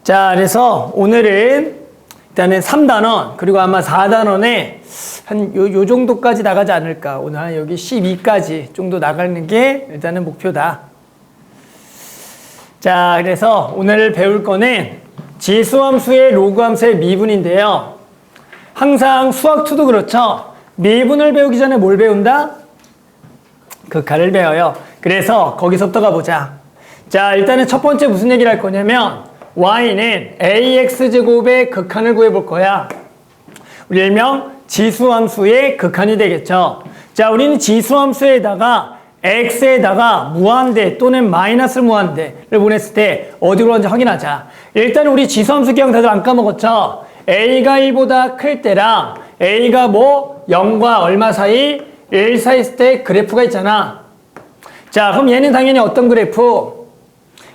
자, 그래서 오늘은 일단은 3단원, 그리고 아마 4단원에 요 정도까지 나가지 않을까. 오늘 한 여기 12까지 정도 나가는 게 일단은 목표다. 자, 그래서 오늘 배울 거는 지수함수의 로그함수의 미분인데요. 항상 수학2도 그렇죠. 미분을 배우기 전에 뭘 배운다? 극한을 배워요. 그래서 거기서부터 가보자. 자, 일단은 첫 번째 무슨 얘기를 할 거냐면 y는 ax제곱의 극한을 구해볼 거야. 우리 일명 지수함수의 극한이 되겠죠. 자, 우리는 지수함수에다가 x에다가 무한대 또는 마이너스 무한대를 보냈을 때 어디로 가는지 확인하자. 일단 우리 지수함수 기억 다들 안 까먹었죠? a가 1보다 클 때랑 a가 0과 얼마 사이? 1 사이 있을 때 그래프가 있잖아. 자, 그럼 얘는 당연히 어떤 그래프?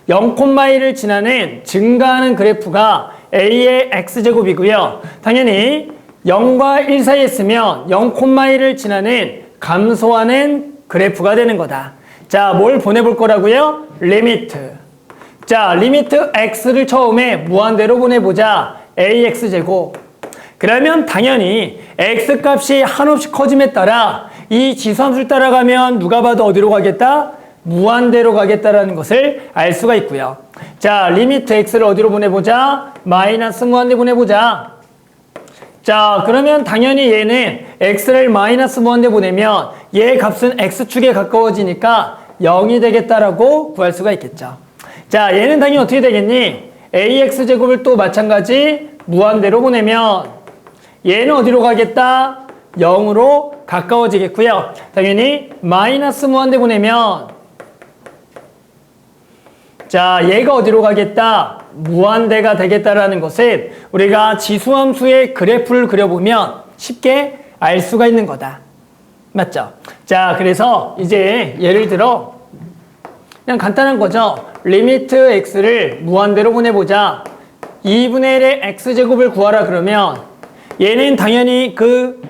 0,1을 지나는 증가하는 그래프가 a의 x제곱이고요. 당연히 0과 1 사이에 있으면 0,1을 지나는 감소하는 그래프가 되는 거다. 자, 뭘 보내볼 거라고요? 리미트. 자, 리미트 x를 처음에 무한대로 보내보자. ax제곱. 그러면 당연히 x값이 한없이 커짐에 따라 이 지수함수를 따라가면 누가 봐도 어디로 가겠다? 무한대로 가겠다라는 것을 알 수가 있고요. 자, 리미트 x를 어디로 보내보자? 마이너스 무한대 보내보자. 자, 그러면 당연히 얘는 x를 마이너스 무한대 보내면 얘 값은 x축에 가까워지니까 0이 되겠다라고 구할 수가 있겠죠. 자, 얘는 당연히 어떻게 되겠니? ax제곱을 또 마찬가지 무한대로 보내면 얘는 어디로 가겠다? 0으로 가까워지겠고요. 당연히 마이너스 무한대 보내면 자, 얘가 어디로 가겠다? 무한대가 되겠다라는 것은 우리가 지수함수의 그래프를 그려보면 쉽게 알 수가 있는 거다. 맞죠? 자, 그래서 이제 예를 들어 그냥 간단한 거죠. 리미트 x를 무한대로 보내보자. 2분의 1의 x제곱을 구하라 그러면 얘는 당연히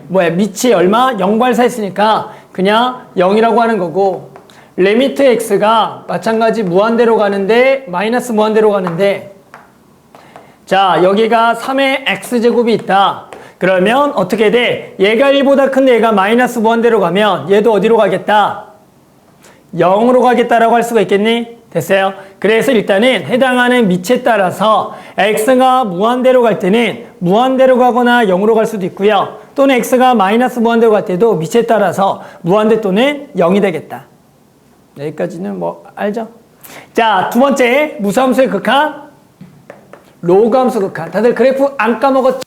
밑이 얼마? 0과 1 사이 있으니까 그냥 0이라고 하는 거고, 리미트 x가 마찬가지 무한대로 가는데 마이너스 무한대로 가는데, 자, 여기가 3의 x제곱이 있다. 그러면 어떻게 돼? 얘가 1보다 큰데 얘가 마이너스 무한대로 가면 얘도 어디로 가겠다? 0으로 가겠다라고 할 수가 있겠니? 됐어요? 그래서 일단은 해당하는 밑에 따라서 x가 무한대로 갈 때는 무한대로 가거나 0으로 갈 수도 있고요. 또는 x가 마이너스 무한대로 갈 때도 밑에 따라서 무한대 또는 0이 되겠다. 여기까지는 알죠? 자, 두 번째 무수함수의 극한, 로그함수 극한. 다들 그래프 안 까먹었죠?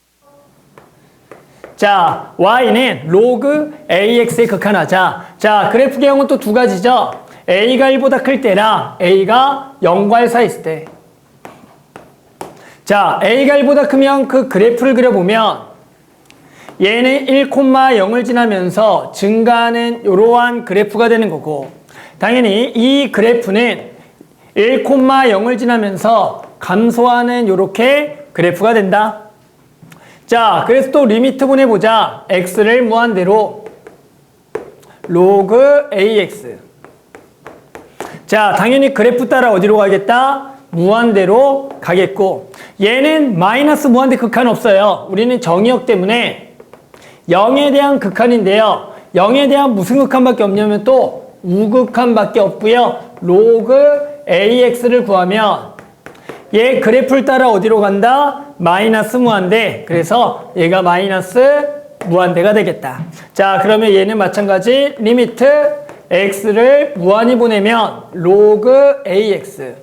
자, y는 로그 ax의 극한하자. 자, 그래프 개형은 또 두 가지죠. a가 1보다 클 때랑 a가 0과 1 사이 있을 때. 자, a가 1보다 크면 그 그래프를 그려보면 얘는 1,0을 지나면서 증가하는 이러한 그래프가 되는 거고, 당연히 이 그래프는 1,0을 지나면서 감소하는 이렇게 그래프가 된다. 자, 그래서 또 리미트 보내보자. x를 무한대로 로그 ax. 자, 당연히 그래프 따라 어디로 가겠다? 무한대로 가겠고, 얘는 마이너스 무한대 극한 없어요. 우리는 정의역 때문에 0에 대한 극한인데요. 0에 대한 무슨 극한밖에 없냐면 또 우극한밖에 없고요. 로그 ax를 구하면 얘 그래프를 따라 어디로 간다? 마이너스 무한대. 그래서 얘가 마이너스 무한대가 되겠다. 자, 그러면 얘는 마찬가지 리미트 x를 무한히 보내면 로그 ax.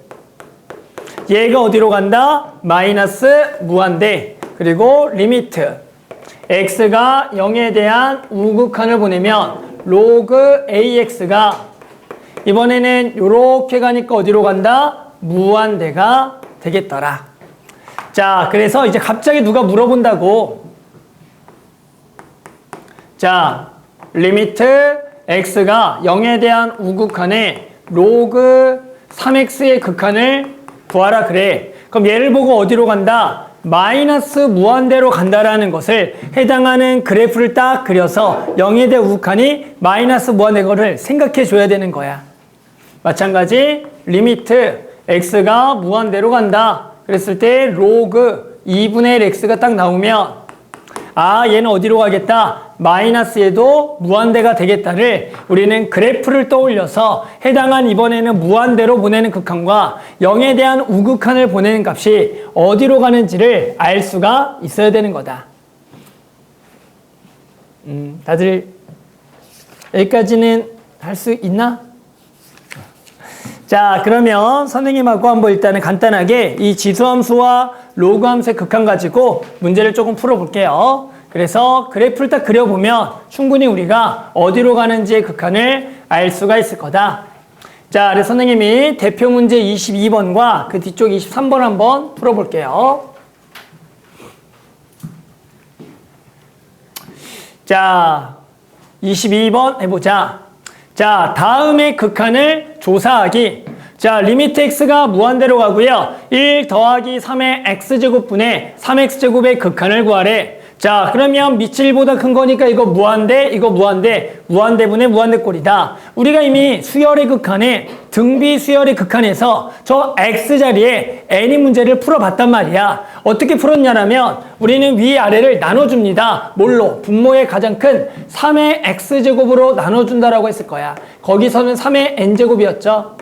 얘가 어디로 간다? 마이너스 무한대. 그리고 리미트 x가 0에 대한 우극한을 보내면 로그 ax가 이번에는 요렇게 가니까 어디로 간다? 무한대가 되겠더라. 자, 그래서 이제 갑자기 누가 물어본다고. 자, 리미트 x가 0에 대한 우극한에 로그 3x의 극한을 구하라 그래. 그럼 얘를 보고 어디로 간다? 마이너스 무한대로 간다라는 것을 해당하는 그래프를 딱 그려서 0에 대한 우극한이 마이너스 무한대 거를 생각해 줘야 되는 거야. 마찬가지 리미트 x가 무한대로 간다. 그랬을 때 로그 2분의 1 x가 딱 나오면 아 얘는 어디로 가겠다? 마이너스에도 무한대가 되겠다를 우리는 그래프를 떠올려서 해당한 이번에는 무한대로 보내는 극한과 0에 대한 우극한을 보내는 값이 어디로 가는지를 알 수가 있어야 되는 거다. 다들 여기까지는 할 수 있나? 자, 그러면 선생님하고 한번 일단은 간단하게 이 지수함수와 로그함수의 극한 가지고 문제를 조금 풀어볼게요. 그래서 그래프를 딱 그려보면 충분히 우리가 어디로 가는지의 극한을 알 수가 있을 거다. 자, 그래서 선생님이 대표 문제 22번과 그 뒤쪽 23번 한번 풀어볼게요. 자, 22번 해보자. 자, 다음의 극한을 조사하기. 자, 리미트 x가 무한대로 가고요. 1 더하기 3의 x제곱분의 3x제곱의 극한을 구하래. 자, 그러면 밑이 1보다 큰 거니까 이거 무한대, 이거 무한대, 무한대분의 무한대꼴이다. 우리가 이미 수열의 극한에 등비 수열의 극한에서 저 x자리에 n이 문제를 풀어봤단 말이야. 어떻게 풀었냐면 우리는 위아래를 나눠줍니다. 뭘로? 분모의 가장 큰 3의 x제곱으로 나눠준다라고 했을 거야. 거기서는 3의 n제곱이었죠.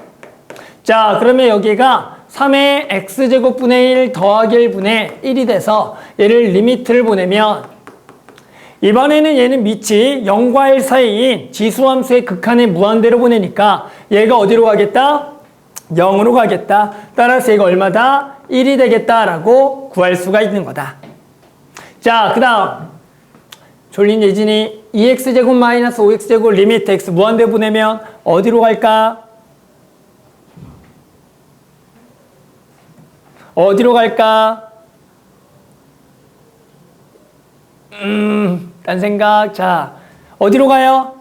자, 그러면 여기가 3의 x제곱분의 1 더하기 1분의 1이 돼서 얘를 리미트를 보내면 이번에는 얘는 밑이 0과 1 사이인 지수함수의 극한의 무한대로 보내니까 얘가 어디로 가겠다? 0으로 가겠다. 따라서 얘가 얼마다? 1이 되겠다라고 구할 수가 있는 거다. 자, 그 다음 졸린 예진이 2x제곱 마이너스 5x제곱 리미트 x 무한대 보내면 어디로 갈까? 어디로 갈까? 딴 생각. 자, 어디로 가요?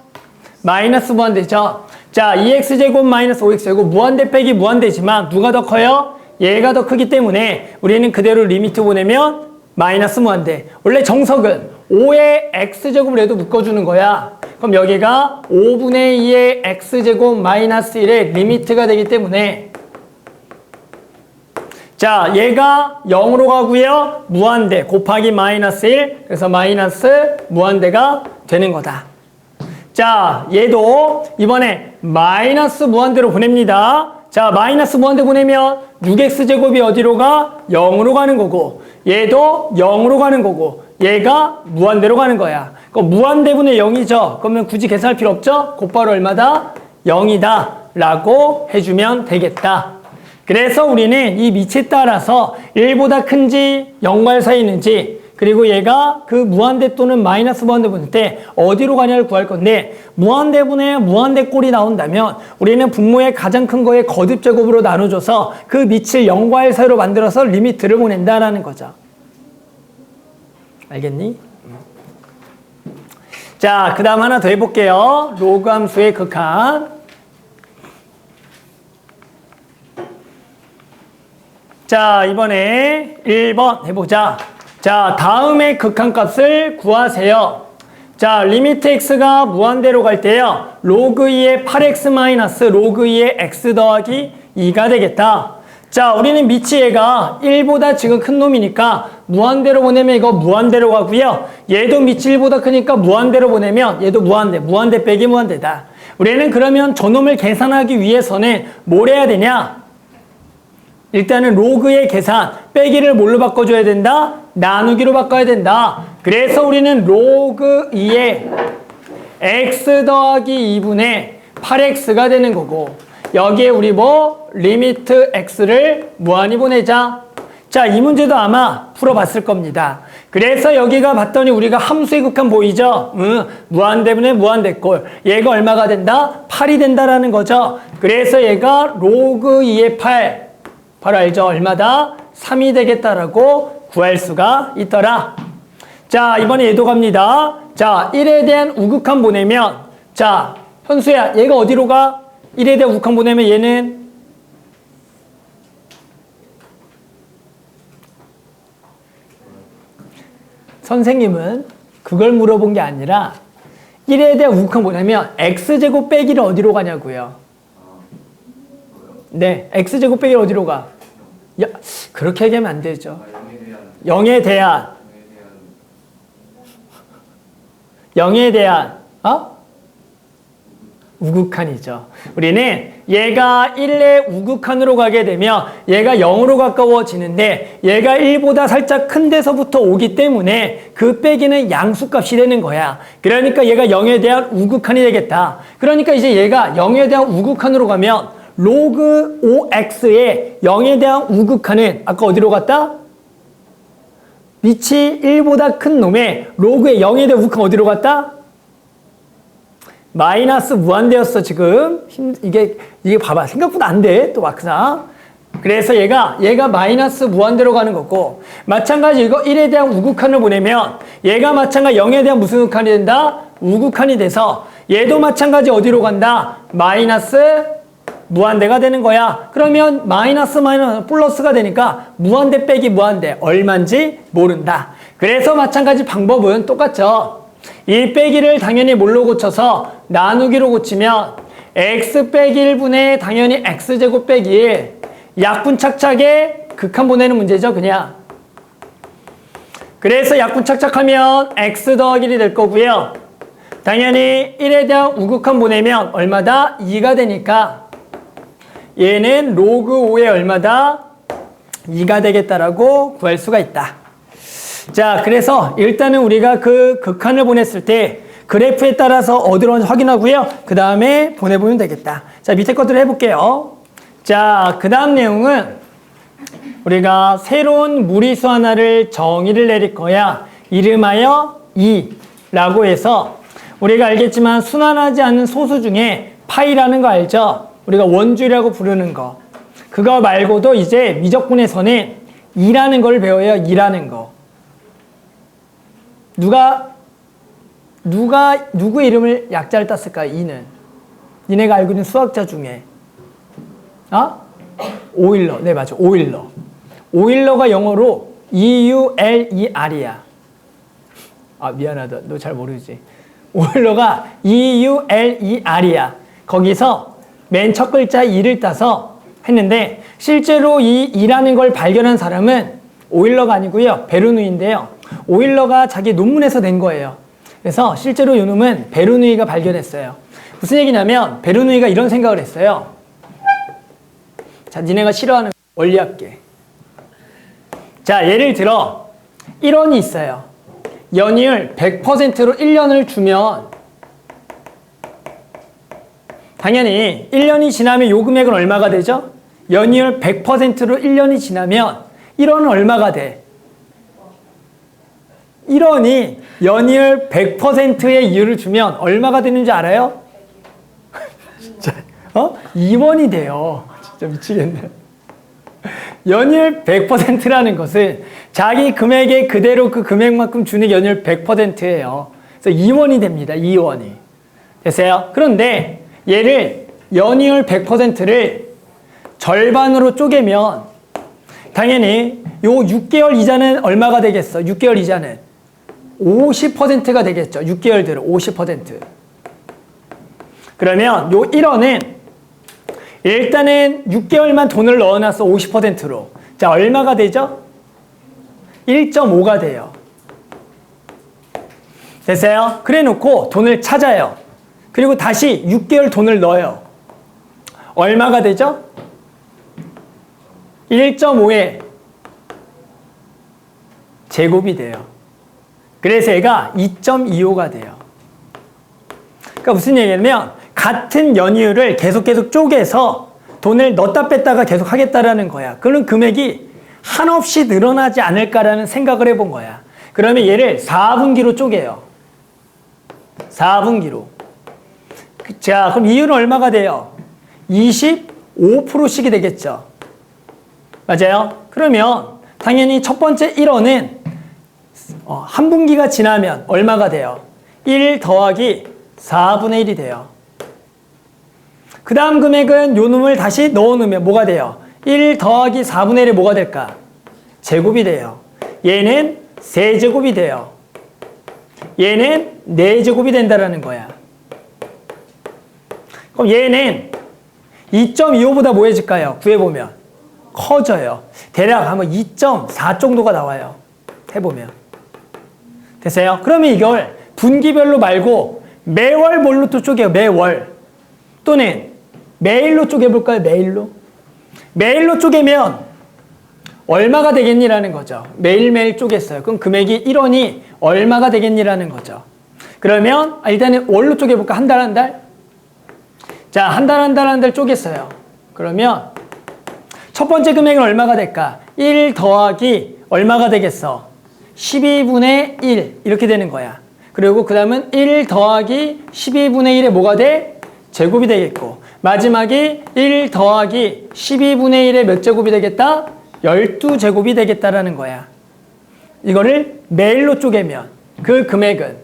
마이너스 무한대죠. 자, 2x제곱 마이너스 5x제곱 무한대 빼기 무한대지만 누가 더 커요? 얘가 더 크기 때문에 우리는 그대로 리미트 보내면 마이너스 무한대. 원래 정석은 5의 x제곱을 해도 묶어주는 거야. 그럼 여기가 5분의 2의 x제곱 마이너스 1의 리미트가 되기 때문에 자, 얘가 0으로 가고요. 무한대 곱하기 마이너스 1. 그래서 마이너스 무한대가 되는 거다. 자, 얘도 이번에 마이너스 무한대로 보냅니다. 자, 마이너스 무한대 보내면 6x제곱이 어디로 가? 0으로 가는 거고 얘도 0으로 가는 거고 얘가 무한대로 가는 거야. 그럼 무한대분의 0이죠. 그러면 굳이 계산할 필요 없죠? 곧바로 얼마다? 0이다 라고 해주면 되겠다. 그래서 우리는 이 밑에 따라서 1보다 큰지 0과 1 사이에 있는지 그리고 얘가 그 무한대 또는 마이너스 무한대 분일 때 어디로 가냐를 구할 건데 무한대분의 무한대꼴이 나온다면 우리는 분모의 가장 큰 거의 거듭제곱으로 나눠줘서 그 밑을 0과 1 사이로 만들어서 리미트를 보낸다라는 거죠. 알겠니? 자, 그 다음 하나 더 해볼게요. 로그 함수의 극한. 자, 이번에 1번 해보자. 자, 다음의 극한값을 구하세요. 자, 리미트 x가 무한대로 갈 때요. 로그 2의 8x 마이너스 로그 2의 x 더하기 2가 되겠다. 자, 우리는 밑이 얘가 1보다 지금 큰 놈이니까 무한대로 보내면 이거 무한대로 가고요. 얘도 밑이 1보다 크니까 무한대로 보내면 얘도 무한대, 무한대 빼기 무한대다. 우리는 그러면 저놈을 계산하기 위해서는 뭘 해야 되냐? 일단은 로그의 계산, 빼기를 뭘로 바꿔줘야 된다? 나누기로 바꿔야 된다. 그래서 우리는 로그 2의 x 더하기 2분의 8x가 되는 거고 여기에 우리 뭐? 리미트 x를 무한히 보내자. 자, 이 문제도 아마 풀어봤을 겁니다. 그래서 여기가 봤더니 우리가 함수의 극한 보이죠? 무한대분의 무한대꼴. 얘가 얼마가 된다? 8이 된다라는 거죠. 그래서 얘가 로그 2의 8. 바로 알죠? 얼마다? 3이 되겠다라고 구할 수가 있더라. 자, 이번에 얘도 갑니다. 자, 1에 대한 우극한 보내면 자, 현수야, 얘가 어디로 가? 1에 대한 우극한 보내면 얘는 선생님은 그걸 물어본 게 아니라 1에 대한 우극한 보내면 x제곱 빼기를 어디로 가냐고요. 네, x제곱 빼기를 어디로 가? 야, 그렇게 얘기하면 안 되죠. 0에 대한 0에 대한 우극한이죠. 우리는 얘가 1의 우극한으로 가게 되면 얘가 0으로 가까워지는데 얘가 1보다 살짝 큰 데서부터 오기 때문에 그 빼기는 양수값이 되는 거야. 그러니까 얘가 0에 대한 우극한이 되겠다. 그러니까 이제 얘가 0에 대한 우극한으로 가면 로그 5x의 0에 대한 우극한은 아까 어디로 갔다? 밑이 1보다 큰 놈의 로그의 0에 대한 우극한 어디로 갔다? 마이너스 무한대였어 지금. 이게 봐봐 생각보다 안 돼 또 막상. 그래서 얘가 마이너스 무한대로 가는 거고, 마찬가지 이거 1에 대한 우극한을 보내면 얘가 마찬가지 0에 대한 무슨 극한이 된다? 우극한이 돼서 얘도 마찬가지 어디로 간다? 마이너스 무한대가 되는 거야. 그러면 마이너스 플러스가 되니까 무한대 빼기 무한대 얼마인지 모른다. 그래서 마찬가지 방법은 똑같죠. 이 빼기를 당연히 뭘로 고쳐서 나누기로 고치면 x 빼기 1분의 당연히 x제곱 빼기 1, 약분착착에 극한 보내는 문제죠 그냥. 그래서 약분착착하면 x 더하기 1이 될 거고요. 당연히 1에 대한 우극한 보내면 얼마다? 2가 되니까 얘는 로그 5에 얼마다? 2가 되겠다라고 구할 수가 있다. 자, 그래서 일단은 우리가 그 극한을 보냈을 때 그래프에 따라서 어디로 왔는지 확인하고요. 그 다음에 보내보면 되겠다. 자, 밑에 것들을 해볼게요. 자, 그 다음 내용은 우리가 새로운 무리수 하나를 정의를 내릴 거야. 이름하여 2라고 해서 우리가 알겠지만 순환하지 않는 소수 중에 파이라는 거 알죠? 우리가 원주라고 부르는 거. 그거 말고도 이제 미적분에서는 2라는 걸 배워요. 2라는 거. 누구의 이름을 약자를 땄을까? 2는. 니네가 알고 있는 수학자 중에. 오일러. 네, 맞아. 오일러. 오일러가 영어로 EULER이야. 미안하다. 너 잘 모르지. 오일러가 EULER이야. 거기서 맨 첫 글자 2를 따서 했는데 실제로 이 2라는 걸 발견한 사람은 오일러가 아니고요. 베르누이인데요. 오일러가 자기 논문에서 낸 거예요. 그래서 실제로 이 놈은 베르누이가 발견했어요. 무슨 얘기냐면 베르누이가 이런 생각을 했어요. 자, 니네가 싫어하는 원리합계. 자, 예를 들어 1원이 있어요. 연이율 100%로 1년을 주면 당연히 1년이 지나면 요 금액은 얼마가 되죠? 연이율 100%로 1년이 지나면 1원은 얼마가 돼? 1원이 연이율 100%의 이율을 주면 얼마가 되는 줄 알아요? 진짜 2원이 돼요. 진짜 미치겠네. 연이율 100%라는 것은 자기 금액에 그대로 그 금액만큼 주는 연이율 100%예요. 그래서 2원이 됩니다. 2원이. 됐어요? 그런데 얘를 연이율 100%를 절반으로 쪼개면 당연히 요 6개월 이자는 얼마가 되겠어? 6개월 이자는 50%가 되겠죠. 6개월대로 50%. 그러면 요 1원은 일단은 6개월만 돈을 넣어놨어. 50%로. 자, 얼마가 되죠? 1.5가 돼요. 됐어요? 그래 놓고 돈을 찾아요. 그리고 다시 6개월 돈을 넣어요. 얼마가 되죠? 1.5의 제곱이 돼요. 그래서 얘가 2.25가 돼요. 그러니까 무슨 얘기냐면 같은 연이율을 계속 쪼개서 돈을 넣었다 뺐다가 계속 하겠다라는 거야. 그런 금액이 한없이 늘어나지 않을까라는 생각을 해본 거야. 그러면 얘를 4분기로 쪼개요. 4분기로. 자, 그럼 이율은 얼마가 돼요? 25%씩이 되겠죠. 맞아요? 그러면 당연히 첫 번째 1원은 한 분기가 지나면 얼마가 돼요? 1 더하기 4분의 1이 돼요. 그 다음 금액은 요 놈을 다시 넣어놓으면 뭐가 돼요? 1 더하기 4분의 1이 뭐가 될까? 제곱이 돼요. 얘는 세제곱이 돼요. 얘는 4제곱이 된다라는 거야. 그럼 얘는 2.25보다 뭐해질까요? 구해보면 커져요. 대략 아마 2.4 정도가 나와요. 해보면. 됐어요? 그러면 이걸 분기별로 말고 매월 뭘로 또 쪼개요? 매월. 또는 매일로 쪼개볼까요? 매일로? 매일로 쪼개면 얼마가 되겠니라는 거죠. 매일매일 쪼갰어요. 그럼 금액이 1원이 얼마가 되겠니라는 거죠. 그러면 일단은 월로 쪼개볼까? 한 달, 한 달? 자, 한 달, 한 달, 한 달 쪼갰어요. 그러면 첫 번째 금액은 얼마가 될까? 1 더하기 얼마가 되겠어? 12분의 1 이렇게 되는 거야. 그리고 그 다음은 1 더하기 12분의 1에 뭐가 돼? 제곱이 되겠고 마지막이 1 더하기 12분의 1에 몇 제곱이 되겠다? 12제곱이 되겠다라는 거야. 이거를 매일로 쪼개면 그 금액은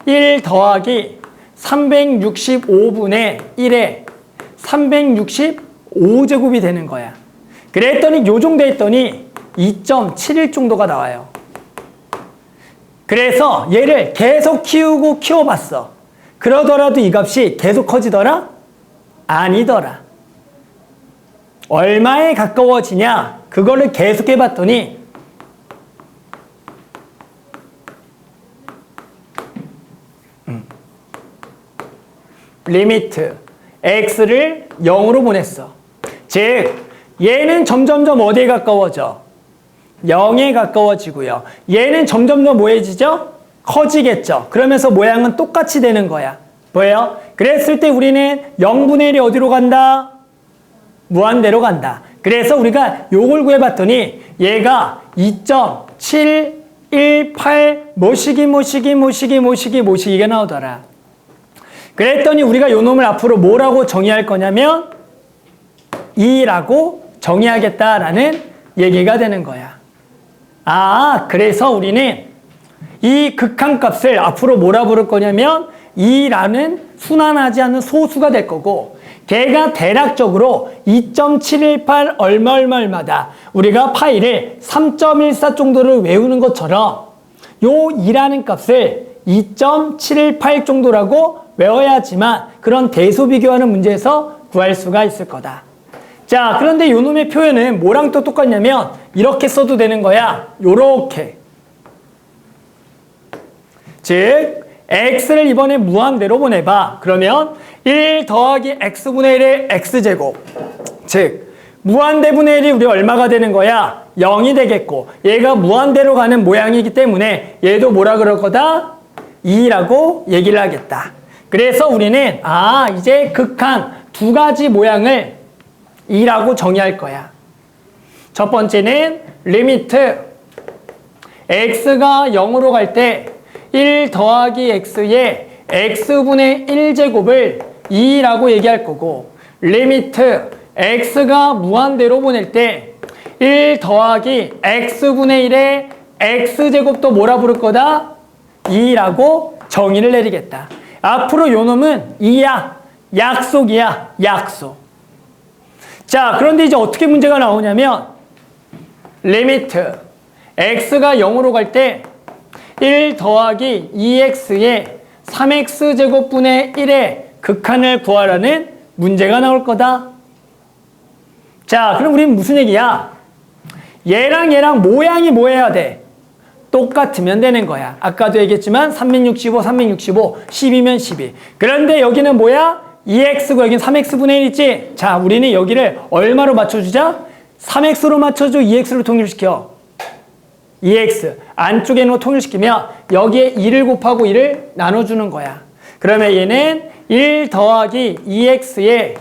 1 더하기 365분의 1에 365제곱이 되는 거야. 그랬더니 요 정도 했더니 2.71 정도가 나와요. 그래서 얘를 계속 키우고 키워봤어. 그러더라도 이 값이 계속 커지더라? 아니더라. 얼마에 가까워지냐? 그거를 계속 해봤더니 리미트 x를 0으로 보냈어. 즉 얘는 점점점 어디에 가까워져? 0에 가까워지고요. 얘는 점점점 뭐해지죠? 커지겠죠. 그러면서 모양은 똑같이 되는 거야. 뭐예요? 그랬을 때 우리는 0분의 1이 어디로 간다? 무한대로 간다. 그래서 우리가 요걸 구해봤더니 얘가 2.718 모시기가 나오더라. 그랬더니 우리가 요 놈을 앞으로 뭐라고 정의할 거냐면 2라고 정의하겠다라는 얘기가 되는 거야. 아, 그래서 우리는 이 극한값을 앞으로 뭐라 부를 거냐면 2라는 순환하지 않는 소수가 될 거고 걔가 대략적으로 2.718 얼마다 우리가 파이를 3.14 정도를 외우는 것처럼 요 2라는 값을 2.718 정도라고 외워야지만 그런 대소 비교하는 문제에서 구할 수가 있을 거다. 자, 그런데 요 놈의 표현은 뭐랑 또 똑같냐면 이렇게 써도 되는 거야. 요렇게. 즉 x를 이번에 무한대로 보내봐. 그러면 1 더하기 x분의 1의 x제곱. 즉 무한대분의 1이 우리 얼마가 되는 거야? 0이 되겠고 얘가 무한대로 가는 모양이기 때문에 얘도 뭐라 그럴 거다? 2라고 얘기를 하겠다. 그래서 우리는 이제 극한 두 가지 모양을 2라고 정의할 거야. 첫 번째는 리미트 x가 0으로 갈 때 1 더하기 x의 x분의 1제곱을 2라고 얘기할 거고 리미트 x가 무한대로 보낼 때 1 더하기 x분의 1의 x제곱도 뭐라 부를 거다? 2라고 정의를 내리겠다. 앞으로 요 놈은 2야. 약속이야. 약속. 자, 그런데 이제 어떻게 문제가 나오냐면 리미트 x가 0으로 갈 때 1 더하기 2x의 3x제곱분의 1의 극한을 구하라는 문제가 나올 거다. 자, 그럼 우리는 무슨 얘기야? 얘랑 모양이 뭐 해야 돼? 똑같으면 되는 거야. 아까도 얘기했지만 365, 12면 12. 그런데 여기는 뭐야? 2x고 여기는 3x분의 1 있지? 자, 우리는 여기를 얼마로 맞춰주자? 3x로 맞춰줘, 2x로 통일시켜. 2x 안쪽에 놓고 통일시키면 여기에 2를 곱하고 2를 나눠주는 거야. 그러면 얘는 1 더하기 2x에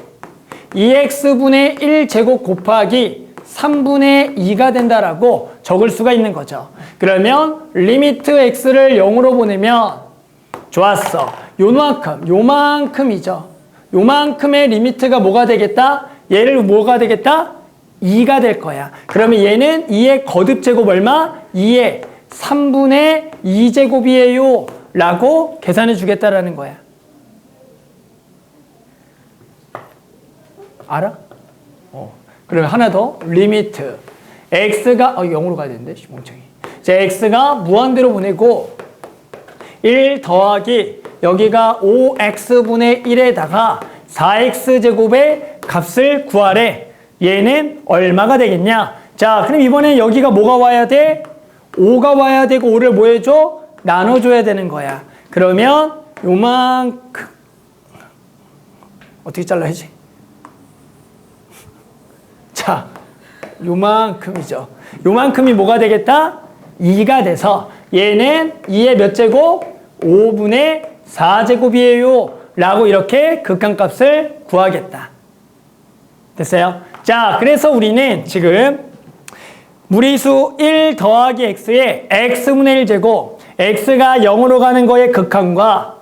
2x분의 1제곱 곱하기 3분의 2가 된다라고 적을 수가 있는 거죠. 그러면 리미트 x를 0으로 보내면 좋았어. 요만큼이죠. 요만큼의 리미트가 뭐가 되겠다? 얘를 뭐가 되겠다? 2가 될 거야. 그러면 얘는 2의 거듭제곱 얼마? 2의 3분의 2제곱이에요 라고 계산해 주겠다라는 거야. 알아? 그러면 하나 더. 리미트 x가 0으로 가야 되는데 멍청이. 자, x가 무한대로 보내고 1 더하기 여기가 5x분의 1에다가 4x제곱의 값을 구하래. 얘는 얼마가 되겠냐? 자, 그럼 이번엔 여기가 뭐가 와야 돼? 5가 와야 되고 5를 뭐 해줘? 나눠줘야 되는 거야. 그러면 요만큼 어떻게 잘라야지? 자, 요만큼이죠. 요만큼이 뭐가 되겠다? 2가 돼서 얘는 2의 몇 제곱? 5분의 4제곱이에요. 라고 이렇게 극한값을 구하겠다. 됐어요? 자, 그래서 우리는 지금 무리수 1 더하기 x의 x분의 1제곱, x가 0으로 가는 거의 극한과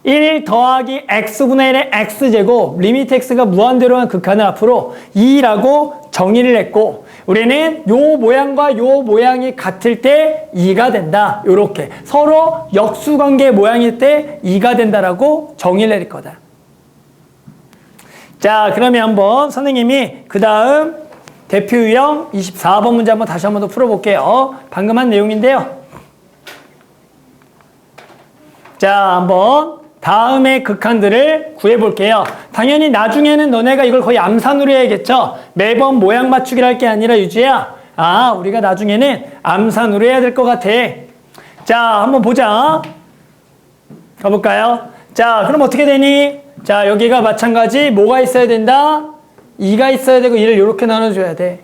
1 더하기 x분의 1의 x제곱, 리미트 x가 무한대로 한 극한을 앞으로 2라고 정의를 했고, 우리는 요 모양과 요 모양이 같을 때 2가 된다. 요렇게 서로 역수관계 모양일 때 2가 된다라고 정의를 내릴 거다. 자, 그러면 한번 선생님이 그 다음 대표 유형 24번 문제 한번 다시 한번 더 풀어볼게요. 방금 한 내용인데요. 자, 한번 다음의 극한들을 구해볼게요. 당연히 나중에는 너네가 이걸 거의 암산으로 해야겠죠. 매번 모양 맞추기를 할 게 아니라 유주야. 아, 우리가 나중에는 암산으로 해야 될 것 같아. 자, 한번 보자. 가볼까요? 자, 그럼 어떻게 되니? 자, 여기가 마찬가지 뭐가 있어야 된다? 2가 있어야 되고 2를 이렇게 나눠줘야 돼.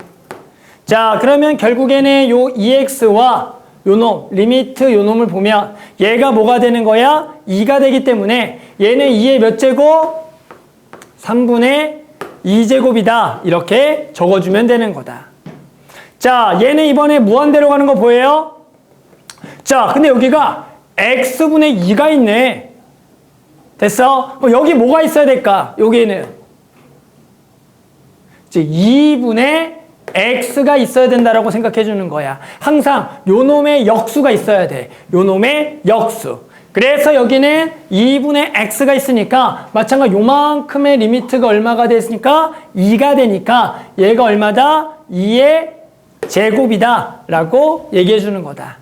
자, 그러면 결국에는 요 2x와 요놈, 리미트 요놈을 보면 얘가 뭐가 되는 거야? 2가 되기 때문에 얘는 2의 몇 제곱? 3분의 2제곱이다. 이렇게 적어주면 되는 거다. 자, 얘는 이번에 무한대로 가는 거 보여요? 자, 근데 여기가 x분의 2가 있네. 됐어? 여기 뭐가 있어야 될까? 여기는 2분의 x가 있어야 된다라고 생각해 주는 거야. 항상 요 놈의 역수가 있어야 돼. 요 놈의 역수. 그래서 여기는 2분의 x가 있으니까 마찬가지 요만큼의 리미트가 얼마가 됐으니까 2가 되니까 얘가 얼마다? 2의 제곱이다 라고 얘기해 주는 거다.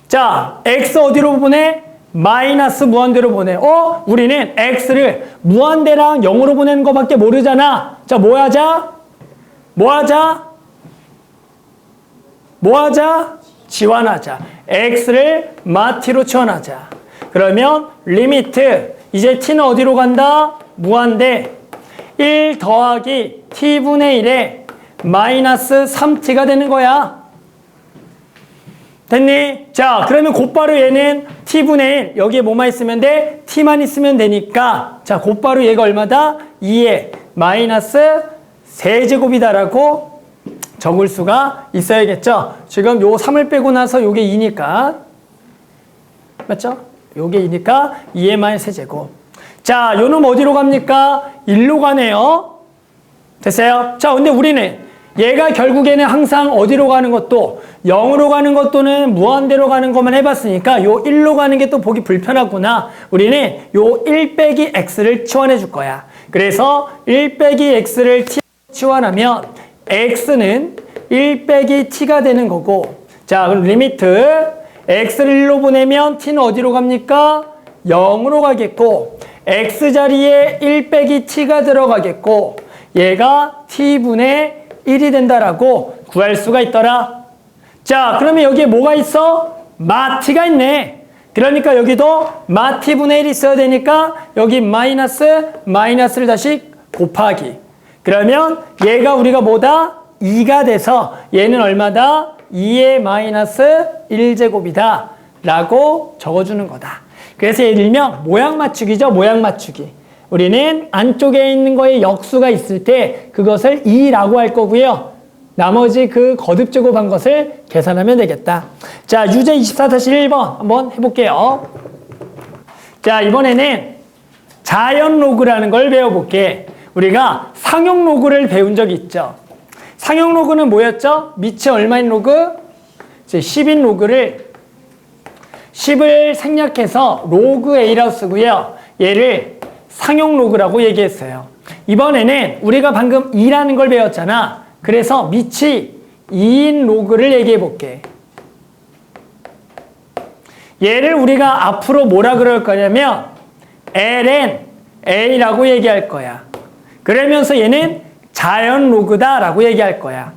자, x 어디로 보내? 마이너스 무한대로 보내. 우리는 x를 무한대랑 0으로 보내는 것밖에 모르잖아. 자, 뭐 하자? 치환하자. x를 마티로 치환하자. 그러면 리미트, 이제 t는 어디로 간다? 무한대. 1 더하기 t분의 1에 마이너스 3t가 되는 거야. 됐니? 자, 그러면 곧바로 얘는 t분의 1, 여기에 뭐만 있으면 돼? t만 있으면 되니까, 자, 곧바로 얘가 얼마다? 2에 마이너스 세제곱이다라고 적을 수가 있어야겠죠? 지금 요 3을 빼고 나서 요게 2니까, 맞죠? 요게 2니까 2의 마이너스 세제곱. 자, 요 놈 어디로 갑니까? 1로 가네요. 됐어요? 자, 근데 우리는 얘가 결국에는 항상 어디로 가는 것도 0으로 가는 것도는 무한대로 가는 것만 해봤으니까 요 1로 가는 게 또 보기 불편하구나. 우리는 요 1 빼기 x를 치환해 줄 거야. 그래서 1 빼기 x를 치환하면 x는 1 빼기 t가 되는 거고, 자, 그럼 리미트 x를 1로 보내면 t는 어디로 갑니까? 0으로 가겠고, x 자리에 1 빼기 t가 들어가겠고, 얘가 t분의 1이 된다라고 구할 수가 있더라. 자, 그러면 여기에 뭐가 있어? 마t가 있네. 그러니까 여기도 마t분의 1이 있어야 되니까 여기 마이너스를 다시 곱하기. 그러면 얘가 우리가 뭐다? 2가 돼서 얘는 얼마다? 2의 마이너스 1제곱이다 라고 적어주는 거다. 그래서 예를 들면 모양 맞추기죠. 모양 맞추기. 우리는 안쪽에 있는 거에 역수가 있을 때 그것을 2라고 할 거고요. 나머지 그 거듭 제곱한 것을 계산하면 되겠다. 자, 유제 24-1번 한번 해볼게요. 자, 이번에는 자연 로그라는 걸 배워볼게. 우리가 상용 로그를 배운 적이 있죠. 상용 로그는 뭐였죠? 밑이 얼마인 로그? 10인 로그를 10을 생략해서 로그 A라고 쓰고요. 얘를 상용 로그라고 얘기했어요. 이번에는 우리가 방금 2라는 걸 배웠잖아. 그래서 밑이 2인 로그를 얘기해 볼게. 얘를 우리가 앞으로 뭐라 그럴 거냐면 ln A라고 얘기할 거야. 그러면서 얘는 자연 로그다라고 얘기할 거야.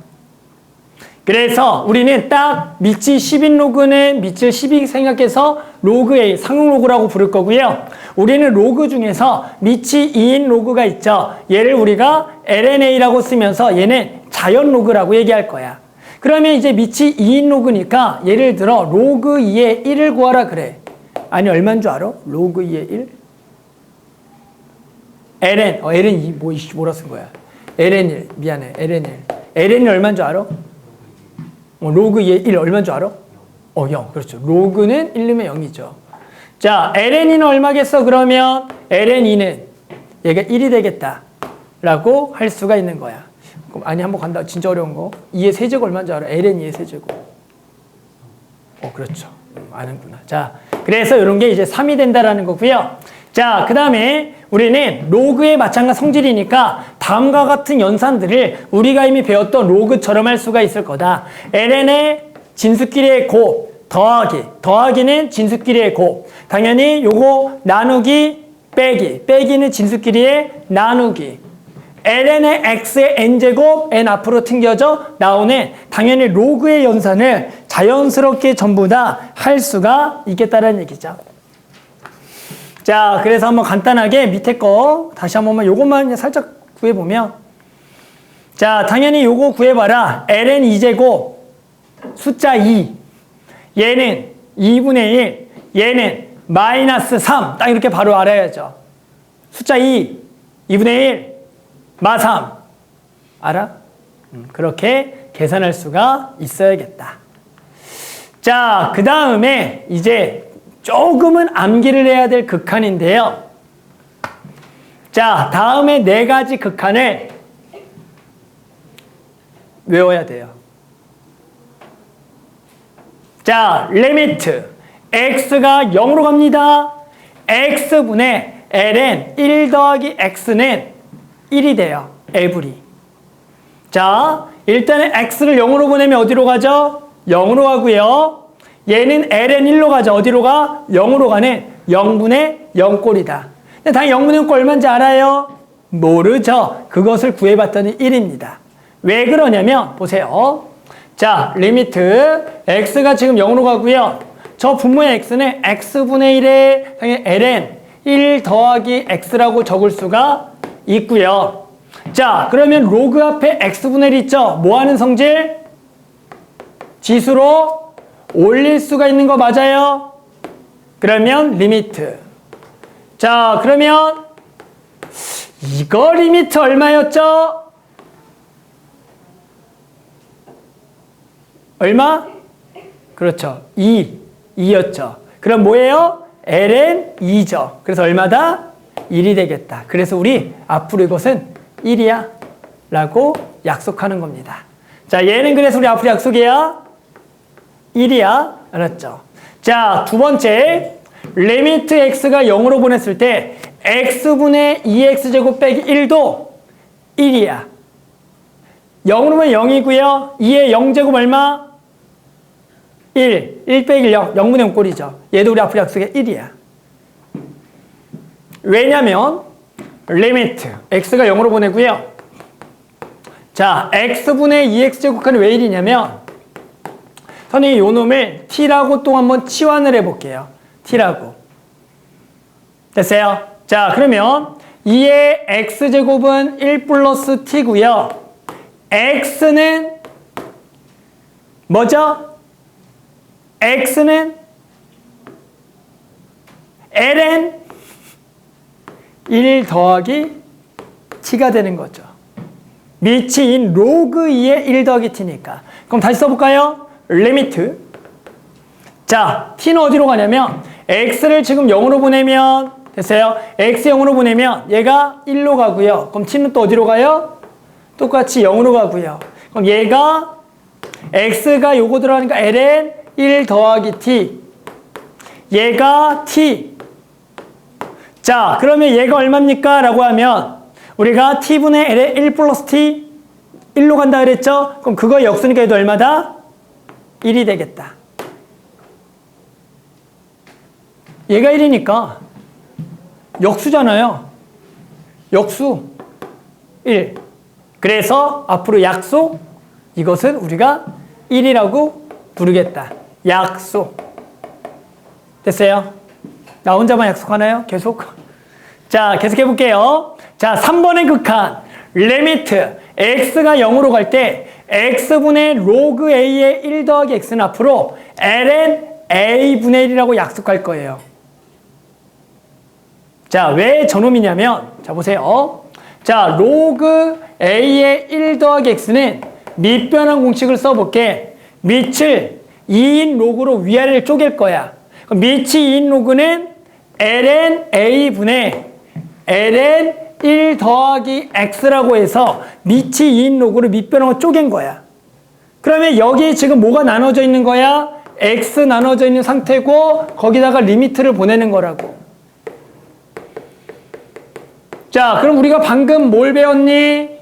그래서 우리는 딱 밑이 10인 로그는 밑을 10이 생각해서 로그 A, 상용 로그라고 부를 거고요. 우리는 로그 중에서 밑이 2인 로그가 있죠. 얘를 우리가 LNA라고 쓰면서 얘는 자연 로그라고 얘기할 거야. 그러면 이제 밑이 2인 로그니까 예를 들어 로그 2의 1을 구하라 그래. 아니 얼마인 줄 알아? 로그 2의 1? ln, ln 2, 뭐라 쓴 거야? ln 1, 미안해, ln 1. ln이 얼마인 줄 알아? 로그 2의 1 얼마인 줄 알아? 0. 그렇죠. 로그는 1이면 0이죠. 자, ln은 얼마겠어? 그러면 ln2는 얘가 1이 되겠다. 라고 할 수가 있는 거야. 그럼 아니, 한번 간다. 진짜 어려운 거. 2의 세제곱 얼마인 줄 알아? ln2의 세제곱. 그렇죠. 아는구나. 자, 그래서 이런 게 이제 3이 된다라는 거고요. 자, 그 다음에 우리는 로그의 마찬가지 성질이니까 다음과 같은 연산들을 우리가 이미 배웠던 로그처럼 할 수가 있을 거다. ln의 진수끼리의 곱 더하기는 진수끼리의 곱. 당연히 요거 나누기 빼기는 진수끼리의 나누기. ln의 x의 n제곱 n 앞으로 튕겨져 나오는 당연히 로그의 연산을 자연스럽게 전부 다 할 수가 있겠다는 얘기죠. 자, 그래서 한번 간단하게 밑에 거 다시 한 번만 요것만 살짝 구해보면, 자, 당연히 요거 구해봐라. ln 2제곱 숫자 2, 얘는 2분의 1, 얘는 마이너스 3. 딱 이렇게 바로 알아야죠. 숫자 2, 2분의 1, 마 3. 알아? 그렇게 계산할 수가 있어야겠다. 자, 그 다음에 이제 조금은 암기를 해야 될 극한인데요. 자, 다음에 4가지 극한을 외워야 돼요. 자, 리미트 x가 0으로 갑니다. x분의 ln 1 더하기 x는 1이 돼요. 에브리. 자, 일단은 x를 0으로 보내면 어디로 가죠? 0으로 가고요. 얘는 ln 1로 가죠. 어디로 가? 0으로 가는 0분의 0꼴이다. 근데 당연히 0분의 0꼴 얼마인지 알아요? 모르죠. 그것을 구해봤더니 1입니다. 왜 그러냐면 보세요. 자, 리미트 x가 지금 0으로 가고요. 저 분모의 x는 x분의 1에 당연히 ln 1 더하기 x라고 적을 수가 있고요. 자, 그러면 로그 앞에 x분의 1 있죠? 뭐 하는 성질? 지수로 올릴 수가 있는 거 맞아요? 그러면 리미트. 자, 그러면 이거 리미트 얼마였죠? 얼마? 그렇죠. 2였죠. 그럼 뭐예요? ln 2죠. 그래서 얼마다? 1이 되겠다. 그래서 우리 앞으로 이것은 1이야 라고 약속하는 겁니다. 자, 얘는 그래서 우리 앞으로 약속이야 1이야. 알았죠? 자, 두 번째 리미트 x가 0으로 보냈을 때 x분의 2x제곱 빼기 1도 1이야. 0으로 보면 0이고요. 2의 0제곱 얼마? 1 빼기 1, 0. 0분의 0꼴이죠. 얘도 우리 앞으로 약속의 1이야. 왜냐면 리미트 x가 0으로 보내고요. 자, x분의 2x제곱은 왜 1이냐면 선생님이 요 놈을 t라고 또 한번 치환을 해볼게요. t라고. 됐어요? 자, 그러면 2의 x제곱은 1 플러스 t고요. x는 뭐죠? x는 ln 1 더하기 t가 되는 거죠. 밑인 로그 2의 1 더하기 t니까. 그럼 다시 써볼까요? 리미트. 자, t는 어디로 가냐면 x를 지금 0으로 보내면 됐어요? x 0으로 보내면 얘가 1로 가고요. 그럼 t는 또 어디로 가요? 똑같이 0으로 가고요. 그럼 얘가 x가 요거 들어가니까 ln 1 더하기 t. 얘가 t. 자, 그러면 얘가 얼마입니까? 라고 하면 우리가 t분의 ln 1 플러스 t 1로 간다 그랬죠? 그럼 그거 역수니까 얘도 얼마다? 1이 되겠다. 얘가 1이니까 역수잖아요. 역수 1. 그래서 앞으로 약속, 이것은 우리가 1이라고 부르겠다. 약속. 됐어요? 나 혼자만 약속하나요? 계속? 자, 계속 해볼게요. 자, 3번의 극한. 리미트. x가 0으로 갈 때 x분의 로그 a의 1 더하기 x는 앞으로 ln a분의 1이라고 약속할 거예요. 자, 왜 저놈이냐면, 자, 보세요. 자, 로그 a의 1 더하기 x는 밑변환 공식을 써볼게. 밑을 2인 로그로 위아래를 쪼갤 거야. 그럼 밑이 2인 로그는 ln a분의 ln 1 더하기 x라고 해서 밑이 2인 로그를 밑변환으로 쪼갠 거야. 그러면 여기 지금 뭐가 나눠져 있는 거야? x 나눠져 있는 상태고 거기다가 리미트를 보내는 거라고. 자, 그럼 우리가 방금 뭘 배웠니?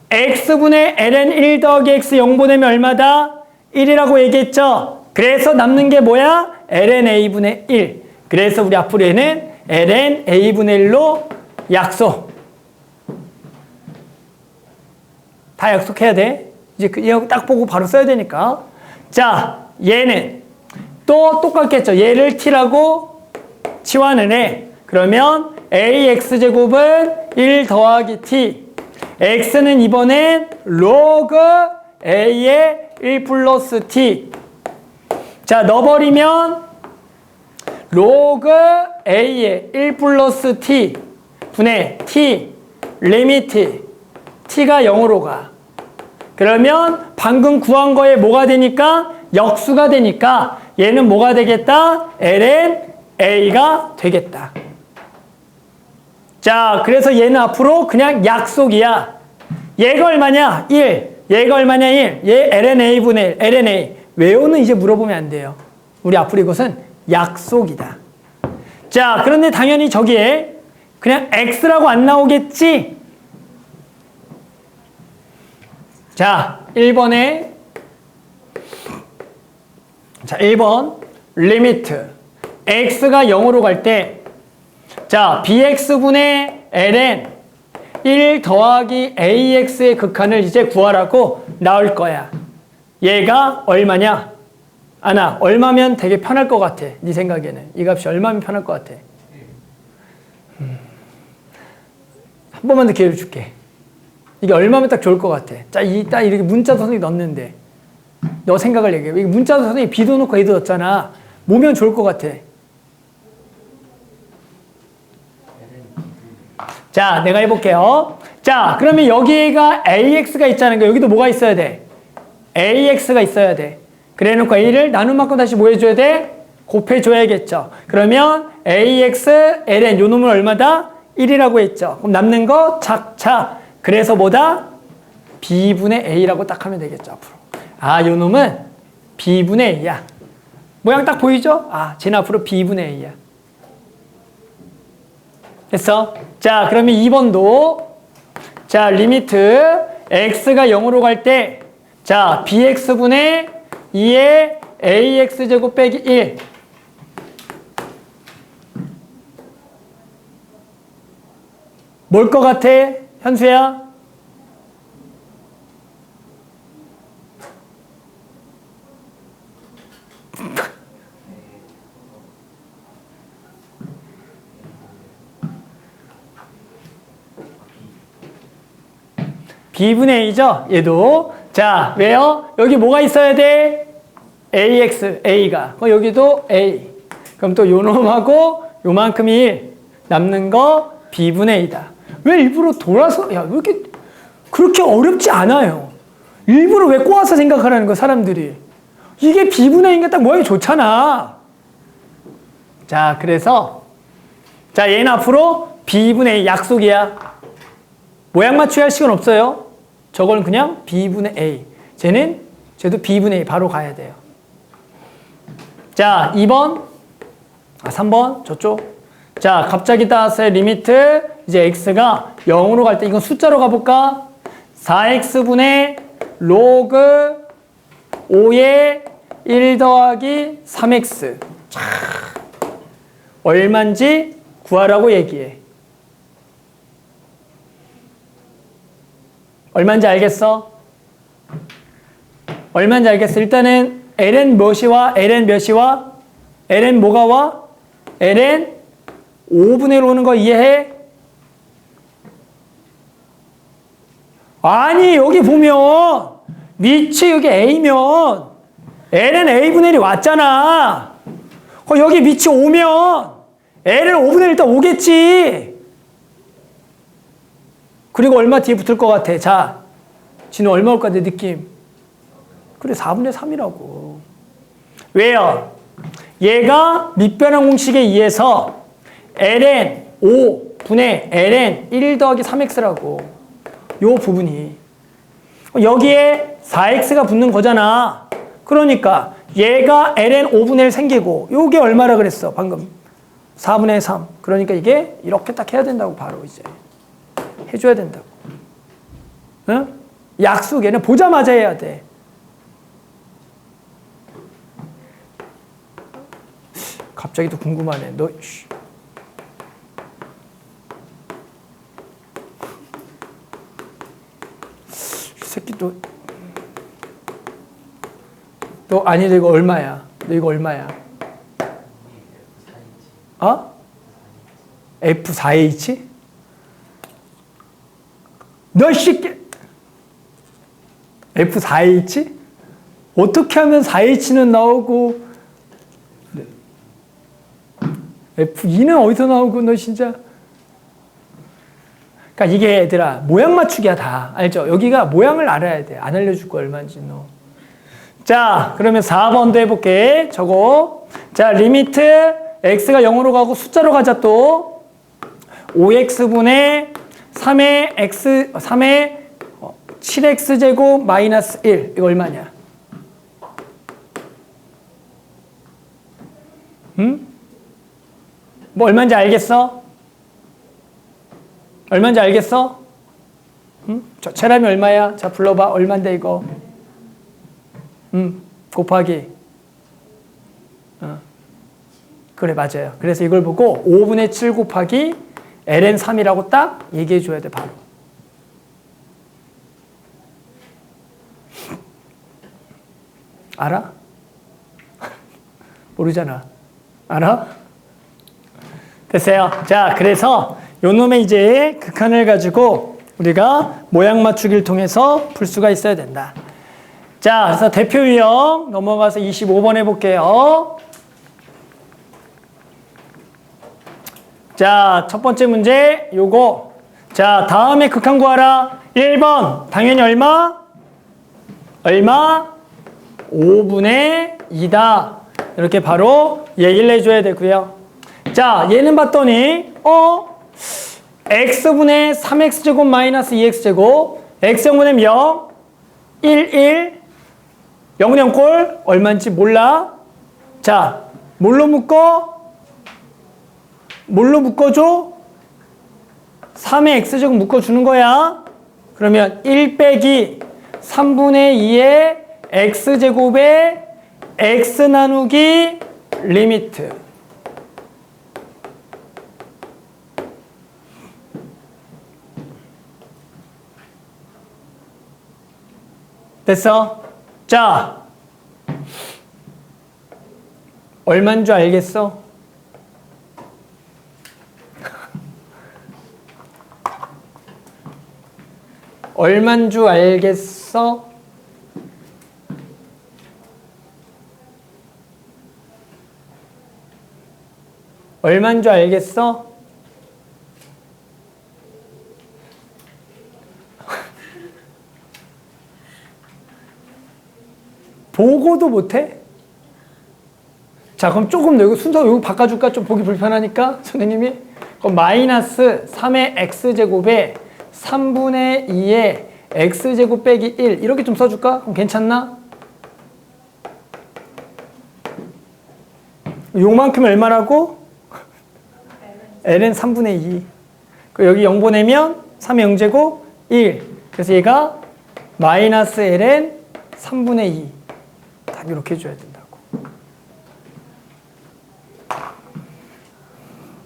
x분의 ln 1 더하기 x 0 보내면 얼마다? 1이라고 얘기했죠? 그래서 남는 게 뭐야? ln a분의 1. 그래서 우리 앞으로 얘는 ln a분의 1로 약속. 다 약속해야 돼. 이제 이거 딱 보고 바로 써야 되니까. 자, 얘는 또 똑같겠죠. 얘를 t라고 치환을 해. 그러면 ax제곱은 1 더하기 t. x는 이번엔 로그 a의 1 플러스 t. 자, 넣어버리면 로그 a의 1 플러스 t 분의 t 리미트 t가 0으로 가. 그러면 방금 구한 거에 뭐가 되니까? 역수가 되니까 얘는 뭐가 되겠다? ln a가 되겠다. 자, 그래서 얘는 앞으로 그냥 약속이야. 얘가 얼마냐? 1. 얘가 얼마냐? 1. 얘 ln a분의 1. ln a. 왜요는 이제 물어보면 안 돼요. 우리 앞으로 이것은 약속이다. 자, 그런데 당연히 저기에 그냥 x라고 안 나오겠지? 자, 1번에 자, 1번 리미트 x가 0으로 갈 때 자, bx분의 ln 1 더하기 ax의 극한을 이제 구하라고 나올 거야. 얘가 얼마냐? 아나, 얼마면 되게 편할 것 같아. 네 생각에는. 이 값이 얼마면 편할 것 같아? 한 번만 더 기회를 줄게. 이게 얼마면 딱 좋을 것 같아. 자, 딱 이렇게 문자도 선생님이 넣었는데 너 생각을 얘기해. 이게 문자도 선생님이 B도 넣고 A도 넣었잖아. 뭐면 좋을 것 같아? 자, 내가 해볼게요. 자, 그러면 여기가 AX가 있자는 거, 여기도 뭐가 있어야 돼? AX가 있어야 돼. 그래 놓고 A를 나눈 만큼 다시 뭐 해줘야 돼? 곱해줘야겠죠. 그러면 AX, LN, 요 놈은 얼마다? 1이라고 했죠. 그럼 남는 거 착착. 그래서 뭐다? B분의 A라고 딱 하면 되겠죠, 앞으로. 아, 요 놈은 B분의 A야. 모양 딱 보이죠? 아, 쟤는 앞으로 B분의 A야. 됐어? 자, 그러면 2번도 자, 리미트 x가 0으로 갈 때 자, bx분의 2의 ax제곱 빼기 1 뭘 것 같아? 현수야? B분의 A죠? 얘도. 자, 왜요? 여기 뭐가 있어야 돼? AX, A가. 여기도 A. 그럼 또 요 놈하고 요만큼이 1. 남는 거 B분의 A다. 왜 일부러 돌아서, 야, 왜 이렇게, 그렇게 어렵지 않아요. 일부러 왜 꼬아서 생각하라는 거야, 사람들이. 이게 B분의 A니까 딱 모양이 좋잖아. 자, 그래서, 자, 얘는 앞으로 B분의 A 약속이야. 모양 맞추기 할 시간 없어요. 저걸 그냥 B분의 A. 쟤도 B분의 A 바로 가야 돼요. 자, 2번. 3번. 저쪽. 자, 갑자기 따라서의 리미트. 이제 X가 0으로 갈 때 이건 숫자로 가볼까? 4X분의 로그 5의 1 더하기 3X. 얼만지 구하라고 얘기해. 얼마인지 알겠어? 얼마인지 알겠어? 일단은 ln 몇이 와? ln 몇이 와? ln 뭐가 와? ln 5분의 1 오는 거 이해해? 아니 여기 보면 밑이 여기 a면 ln a분의 1이 왔잖아. 여기 밑이 5면 ln 5분의 1 일단 오겠지. 그리고 얼마 뒤에 붙을 것 같아? 자, 진우 얼마 올까 내 느낌? 그래 4분의 3이라고. 왜요? 얘가 밑변환 공식에 의해서 ln 5분의 ln 1 더하기 3x라고. 요 부분이. 여기에 4x가 붙는 거잖아. 그러니까 얘가 ln 5분의 1 생기고 요게 얼마라 그랬어 방금? 4분의 3. 그러니까 이게 이렇게 딱 해야 된다고 바로 이제. 해줘야 된다고. 응? 약속 얘는 보자마자 해야 돼. 갑자기 또 궁금하네. 너 이 새끼 또 너 아니 너 이거 얼마야? 너 이거 얼마야? 어? F4H? 너 새끼 F4H? 어떻게 하면 4H는 나오고 F2는 어디서 나오고 너 진짜. 그러니까 이게 얘들아 모양 맞추기야 다. 알죠? 여기가 모양을 알아야 돼. 안 알려줄 거 얼마인지 너. 자 그러면 4번도 해볼게. 저거. 자 리미트 x가 0으로 가고 숫자로 가자 또. 5x분의 3의 7x제곱 마이너스 1. 이거 얼마냐? 응? 뭐 얼마인지 알겠어? 얼마인지 알겠어? 응? 저 체람이 얼마야? 자 불러봐. 얼마인데 이거? 곱하기. 그래 맞아요. 그래서 이걸 보고 5분의 7 곱하기 ln 3이라고 딱 얘기해 줘야 돼 바로. 알아? 모르잖아. 알아? 됐어요. 자, 그래서 요 놈의 이제 극한을 가지고 우리가 모양 맞추기를 통해서 풀 수가 있어야 된다. 자, 그래서 대표 유형 넘어가서 25번 해볼게요. 자, 첫 번째 문제 요거. 자, 다음에 극한 구하라. 1번 당연히 얼마? 얼마? 5분의 2다. 이렇게 바로 얘기를 해줘야 되고요. 자, 얘는 봤더니 x분의 3x제곱 마이너스 2x제곱 x0분의 0, 1, 1 0분의 0꼴 얼마인지 몰라. 자, 뭘로 묶어? 뭘로 묶어줘? 3의 x제곱 묶어주는 거야. 그러면 1 빼기 3분의 2의 x제곱의 x 나누기 리미트. 됐어? 자, 얼마인 줄 알겠어? 얼마인 줄 알겠어? 얼마인 줄 알겠어? 보고도 못해? 자, 그럼 조금 더 이거 순서 이거 바꿔줄까? 좀 보기 불편하니까 선생님이. 그럼 마이너스 3의 x제곱에 3분의 2의 x제곱 빼기 1 이렇게 좀 써줄까? 그럼 괜찮나? 요만큼 얼마라고? ln 3분의 2. 여기 0 보내면 3의 0제곱 1. 그래서 얘가 마이너스 ln 3분의 2. 딱 이렇게 해줘야 된다고.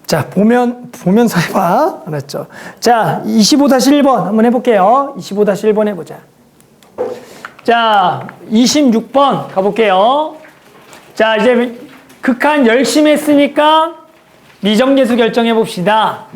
자, 보면서 해봐. 알았죠? 자, 25-1번 한번 해볼게요. 25-1번 해보자. 자, 26번 가볼게요. 자, 이제 극한 열심히 했으니까 미정계수 결정해 봅시다.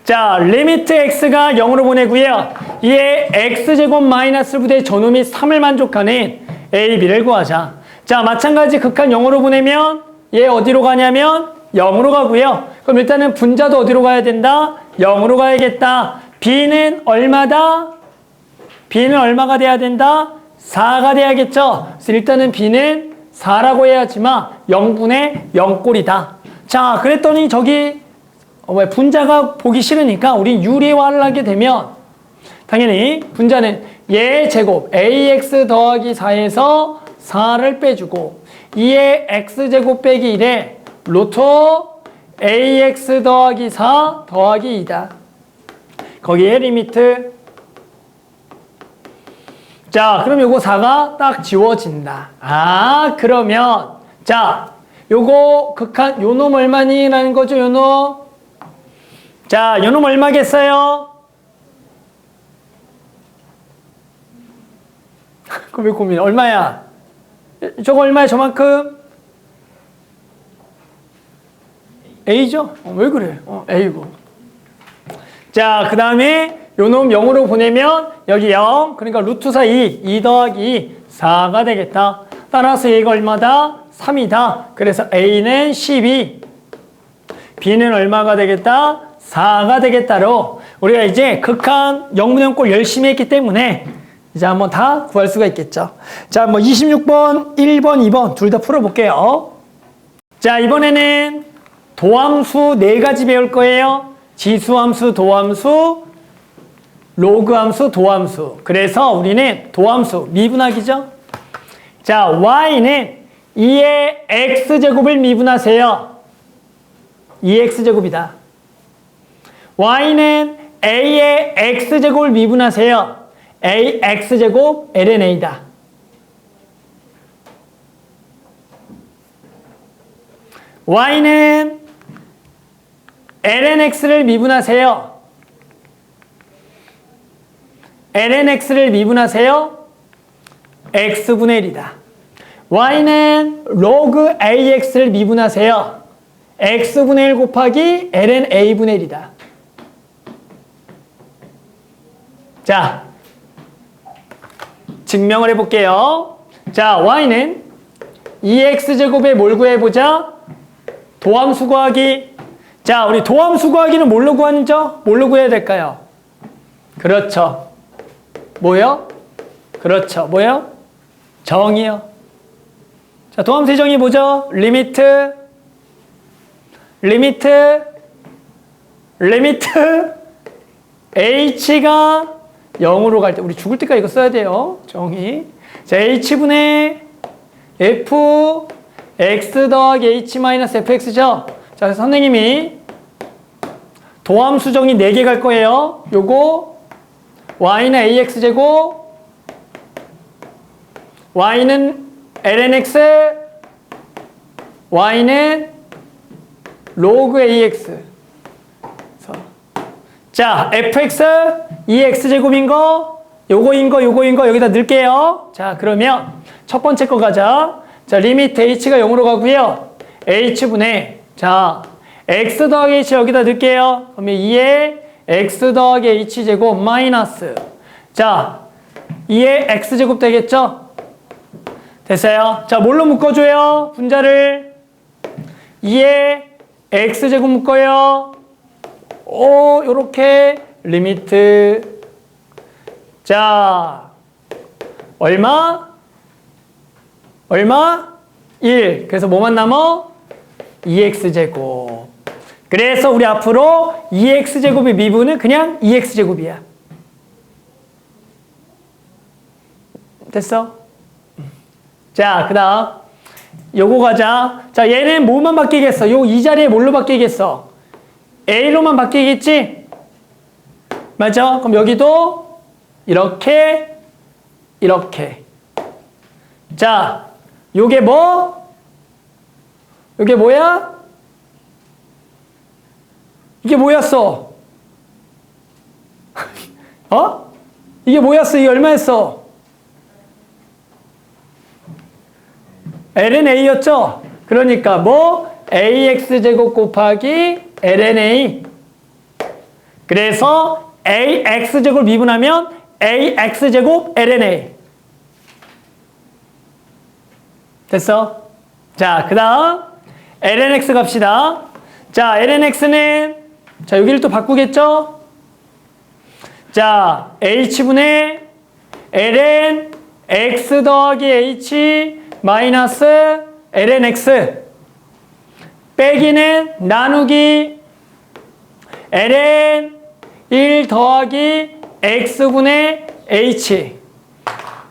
자, 리미트 x가 0으로 보내고요. 이에 x제곱 마이너스 부대 전후 및 3을 만족하는 a, b를 구하자. 자, 마찬가지 극한 0으로 보내면 얘 어디로 가냐면 0으로 가고요. 그럼 일단은 분자도 어디로 가야 된다? 0으로 가야겠다. b는 얼마다? b는 얼마가 돼야 된다? 4가 돼야겠죠. 그래서 일단은 b는 4라고 해야지만 0분의 0꼴이다. 자, 그랬더니 저기 분자가 보기 싫으니까 우리 유리화를 하게 되면 당연히 분자는 얘 제곱 ax 더하기 4에서 4를 빼주고 2의 x제곱 빼기 1에 루트 ax 더하기 4 더하기 2다. 거기에 리미트. 자, 그럼 요거 4가 딱 지워진다. 아, 그러면 자, 요거 극한 요놈 얼마니? 라는 거죠, 요놈. 자, 요놈 얼마겠어요? 고민 얼마야? 저거 얼마야? 저만큼? A죠? 왜 그래? A고. 자, 그 다음에 요놈 0으로 보내면 여기 0, 그러니까 루트 4, 2 더하기 4가 되겠다. 따라서 얘가 얼마다? 3이다. 그래서 A는 12, B는 얼마가 되겠다? 4가 되겠다로 우리가 이제 극한 0분의 0꼴 열심히 했기 때문에 이제 한번 다 구할 수가 있겠죠. 자, 뭐 26번, 1번, 2번 둘 다 풀어볼게요. 자, 이번에는 도함수 4가지 배울 거예요. 지수함수, 도함수, 로그함수, 도함수. 그래서 우리는 도함수, 미분하기죠. 자, y는 2의 x제곱을 미분하세요. 2x제곱이다. y는 a의 x제곱을 미분하세요. ax제곱 ln a다. y는 ln x를 미분하세요. ln x를 미분하세요. x분의 1이다. y는 log ax를 미분하세요. x분의 1 곱하기 ln a분의 1이다. 자, 증명을 해볼게요. 자, y는 2x제곱에 뭘 구해보자? 도함수 구하기. 자, 우리 도함수 구하기는 뭘로 구하죠? 뭘로 구해야 될까요? 그렇죠. 뭐요? 그렇죠. 뭐요? 정이요. 자, 도함수의 정의 뭐죠? 리미트 h가 0으로 갈 때 우리 죽을 때까지 이거 써야 돼요. 정의. 자, h분의 f x 더하기 h 마이너스 fx죠. 자, 그래서 선생님이 도함수 정의 4개 갈 거예요. 요거 y는 ax제곱, y는 ln x, y는 log ax. 자, fx 2x제곱인 거, 요거인 거 여기다 넣을게요. 자, 그러면 첫 번째 거 가자. 자, 리미트 h가 0으로 가고요. h분의, 자, x 더하기 h 여기다 넣을게요. 그러면 2의 x 더하기 h제곱 마이너스. 자, 2의 x제곱 되겠죠? 됐어요? 자, 뭘로 묶어줘요? 분자를 2의 x제곱 묶어요. 오, 요렇게 리미트. 자, 얼마? 1. 그래서 뭐만 남어? 2x제곱. 그래서 우리 앞으로 2x제곱의 미분은 그냥 2x제곱이야. 됐어? 자, 그 다음 요거 가자. 자, 얘는 뭐만 바뀌겠어? 요 이 자리에 뭘로 바뀌겠어? A로만 바뀌겠지? 맞아? 그럼 여기도 이렇게. 자, 요게 뭐? 요게 뭐야? 이게 뭐였어? 어? 이게 뭐였어? 이게 얼마였어? ln a였죠? 그러니까 뭐 ax제곱 곱하기 ln a. 그래서 ax제곱을 미분하면 ax제곱 ln a. 됐어? 자, 그 다음 ln x 갑시다. 자, ln x는 자, 여기를 또 바꾸겠죠? 자, h분의 ln x 더하기 h 마이너스 ln x 빼기는 나누기 ln 1 더하기 x분의 h.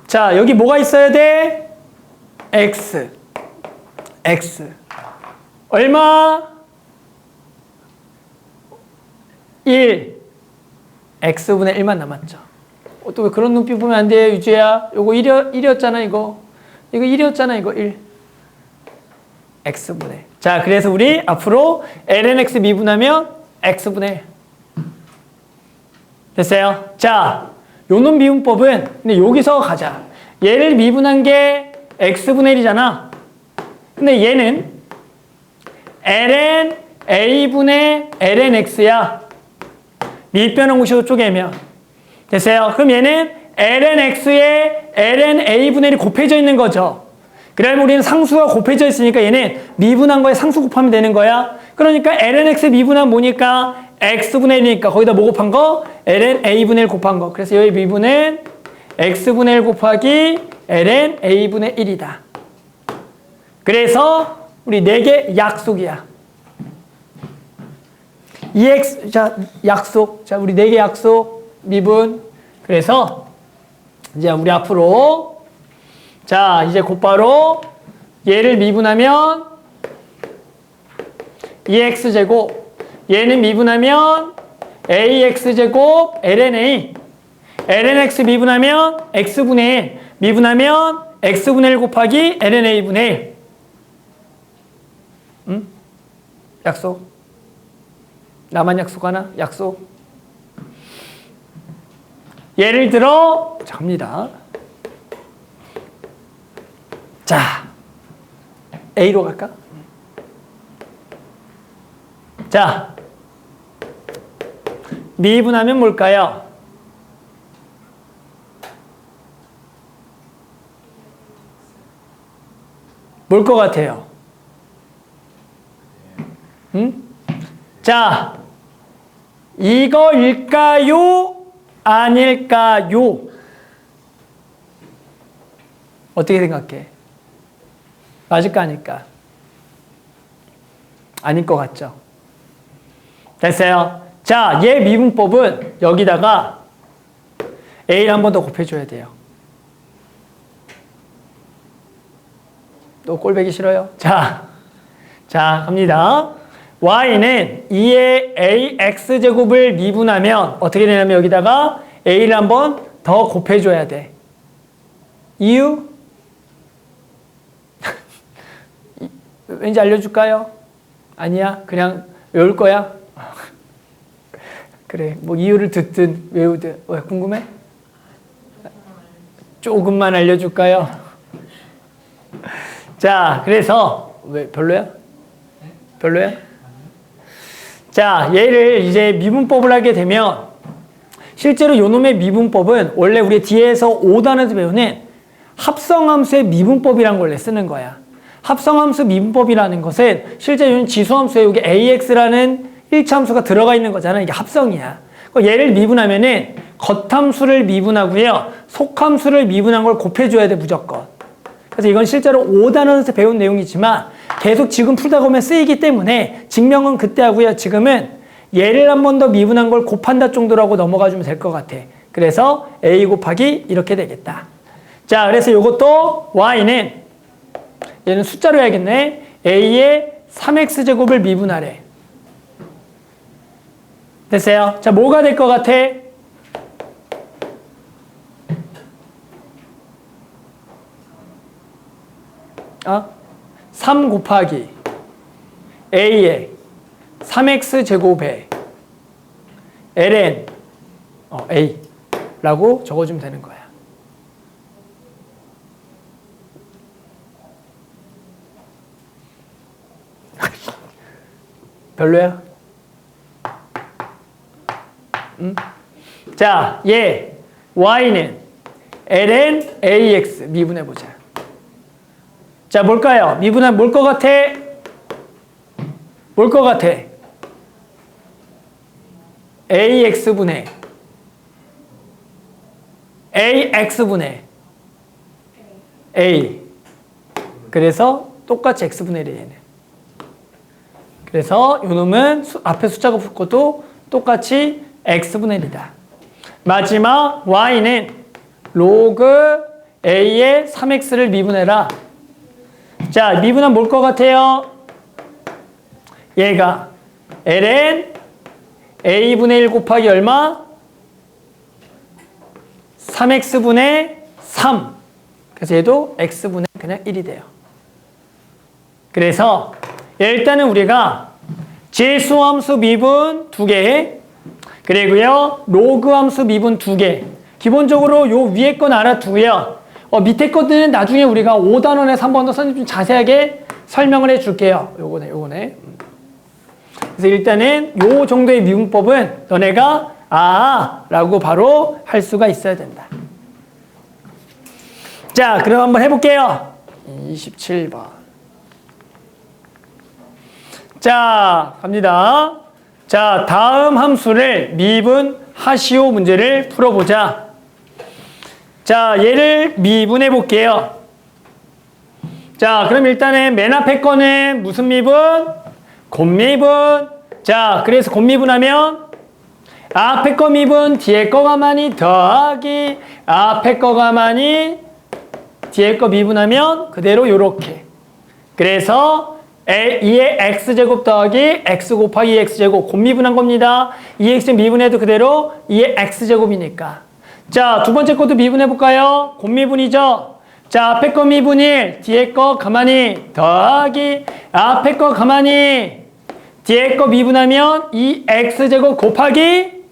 자, 여기 뭐가 있어야 돼? x. 얼마? 1. x분의 1만 남았죠. 또 왜 그런 눈빛 보면 안 돼, 유주야? 요거 1이었잖아, 이거. 이거 1이었잖아, 이거 1. x분의. 자, 그래서 우리 앞으로 ln x 미분하면 x분의 1. 됐어요? 자, 요놈 미분법은 근데 여기서 가자. 얘를 미분한 게 x분의 1이잖아. 근데 얘는 ln a분의 ln x야. 밑변환 공식으로 쪼개면. 됐어요? 그럼 얘는 ln x에 ln a분의 1이 곱해져 있는 거죠. 그러면 우리는 상수가 곱해져 있으니까 얘는 미분한 거에 상수 곱하면 되는 거야. 그러니까 ln x 미분한 뭐니까 x분의 1이니까 거기다 뭐 곱한 거? ln a분의 1 곱한 거. 그래서 여기 미분은 x분의 1 곱하기 ln a분의 1이다. 그래서 우리 4개 약속이야. EX, 자, 약속. 자, 우리 4개 약속. 미분. 그래서 이제 우리 앞으로 자, 이제 곧바로 얘를 미분하면 2x제곱, 얘는 미분하면 ax제곱 ln a, ln x 미분하면 x분의 1, 미분하면 x분의 1 곱하기 ln a분의 1. 응? 약속? 나만 약속하나? 약속? 예를 들어 갑니다. 자, A로 갈까? 자, 미분하면 뭘까요? 뭘 것 같아요? 응? 자, 이거일까요? 아닐까요? 어떻게 생각해? 맞을까 아닐까? 아닐 것 같죠? 됐어요? 자, 얘 미분법은 여기다가 A를 한 번 더 곱해줘야 돼요. 또 꼴배기 싫어요? 자, 갑니다. y는 2의 ax제곱을 미분하면 어떻게 되냐면 여기다가 a를 한 번 더 곱해줘야 돼. 이유? 왠지 알려줄까요? 아니야? 그냥 외울 거야? 그래, 뭐 이유를 듣든 외우든 왜 궁금해? 조금만 알려줄까요? 자, 그래서 왜 별로야? 별로야? 자, 얘를 이제 미분법을 하게 되면 실제로 요놈의 미분법은 원래 우리 뒤에서 5단에서 배우는 합성함수의 미분법이라는 걸 쓰는 거야. 합성함수 미분법이라는 것은 실제 요는 지수함수에 여기 AX라는 1차함수가 들어가 있는 거잖아. 이게 합성이야. 얘를 미분하면은 겉함수를 미분하고요. 속함수를 미분한 걸 곱해줘야 돼, 무조건. 그래서 이건 실제로 5단원에서 배운 내용이지만 계속 지금 풀다 보면 쓰이기 때문에 증명은 그때 하고요. 지금은 얘를 한 번 더 미분한 걸 곱한다 정도라고 넘어가 주면 될 것 같아. 그래서 A 곱하기 이렇게 되겠다. 자, 그래서 이것도 Y는 얘는 숫자로 해야겠네. A의 3X제곱을 미분하래. 됐어요? 자, 뭐가 될 것 같아? 3 곱하기 A의 3X제곱에 ln a 라고 적어주면 되는 거야. 별로야? 자, 얘 y는 ln ax 미분해보자. 자, 뭘까요? 미분하면 뭘 것 같아? 뭘 것 같아? ax분의 ax분의 a. 그래서 똑같이 x분의 1이 얘는. 그래서 요 놈은 앞에 숫자가 붙고도 똑같이 x분의 1이다. 마지막 y는 로그 a의 3x를 미분해라. 자, 미분하면 뭘 것 같아요? 얘가 ln a분의 1 곱하기 얼마? 3x분의 3. 그래서 얘도 x분의 그냥 1이 돼요. 그래서 일단은 우리가 지수함수 미분 2개, 그리고요 로그 함수 미분 2개. 기본적으로 요 위에 건 알아두고요. 밑에 것들은 나중에 우리가 5단원에서 한 번 더 선생님 좀 자세하게 설명을 해줄게요. 요거네. 그래서 일단은 요 정도의 미분법은 너네가 라고 바로 할 수가 있어야 된다. 자, 그럼 한번 해볼게요. 27번. 자, 갑니다. 자, 다음 함수를 미분하시오 문제를 풀어보자. 자, 얘를 미분해 볼게요. 자, 그럼 일단은 맨 앞에 거는 무슨 미분? 곱미분. 자, 그래서 곱미분하면 앞에 거 미분, 뒤에 거 가만히 더하기, 앞에 거 가만히, 뒤에 거 미분하면 그대로 요렇게. 그래서 2의 x제곱 더하기 x 곱하기 2x제곱 곱미분한 겁니다. 2x 미분해도 그대로 2의 x제곱이니까. 자, 두 번째 것도 미분해 볼까요? 곱미분이죠. 자, 앞에 거 미분 1, 뒤에 거 가만히 더하기, 앞에 거 가만히, 뒤에 거 미분하면 2x제곱 곱하기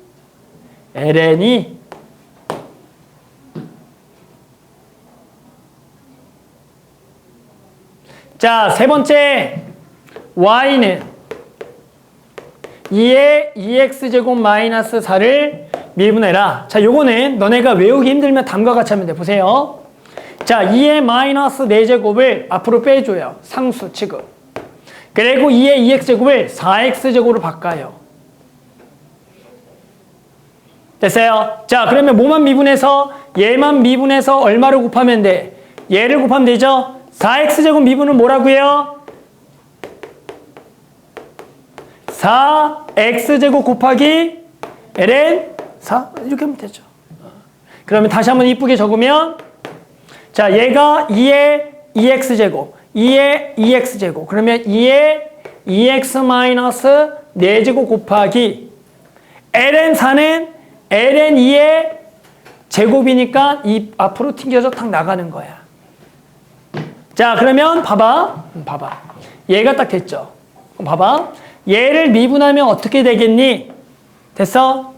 ln이. 자, 세 번째 y는 2의 2x제곱 마이너스 4를 미분해라. 자, 요거는 너네가 외우기 힘들면 다음과 같이 하면 돼. 보세요. 자, 2의 마이너스 4제곱을 앞으로 빼줘요. 상수 취급. 그리고 2의 2x제곱을 4x제곱으로 바꿔요. 됐어요? 자, 그러면 뭐만 미분해서? 얘만 미분해서 얼마를 곱하면 돼? 얘를 곱하면 되죠? 4x제곱 미분은 뭐라고요? 4x제곱 곱하기 ln 4? 이렇게 하면 되죠. 그러면 다시 한번 이쁘게 적으면, 자, 얘가 2의 2x제곱, 2의 2x제곱, 그러면 2의 2x 마이너스 4제곱 곱하기 ln 4는 ln 2의 제곱이니까 이 앞으로 튕겨서 탁 나가는 거야. 자, 그러면 봐봐. 얘가 딱 됐죠. 그럼 봐봐. 얘를 미분하면 어떻게 되겠니? 됐어?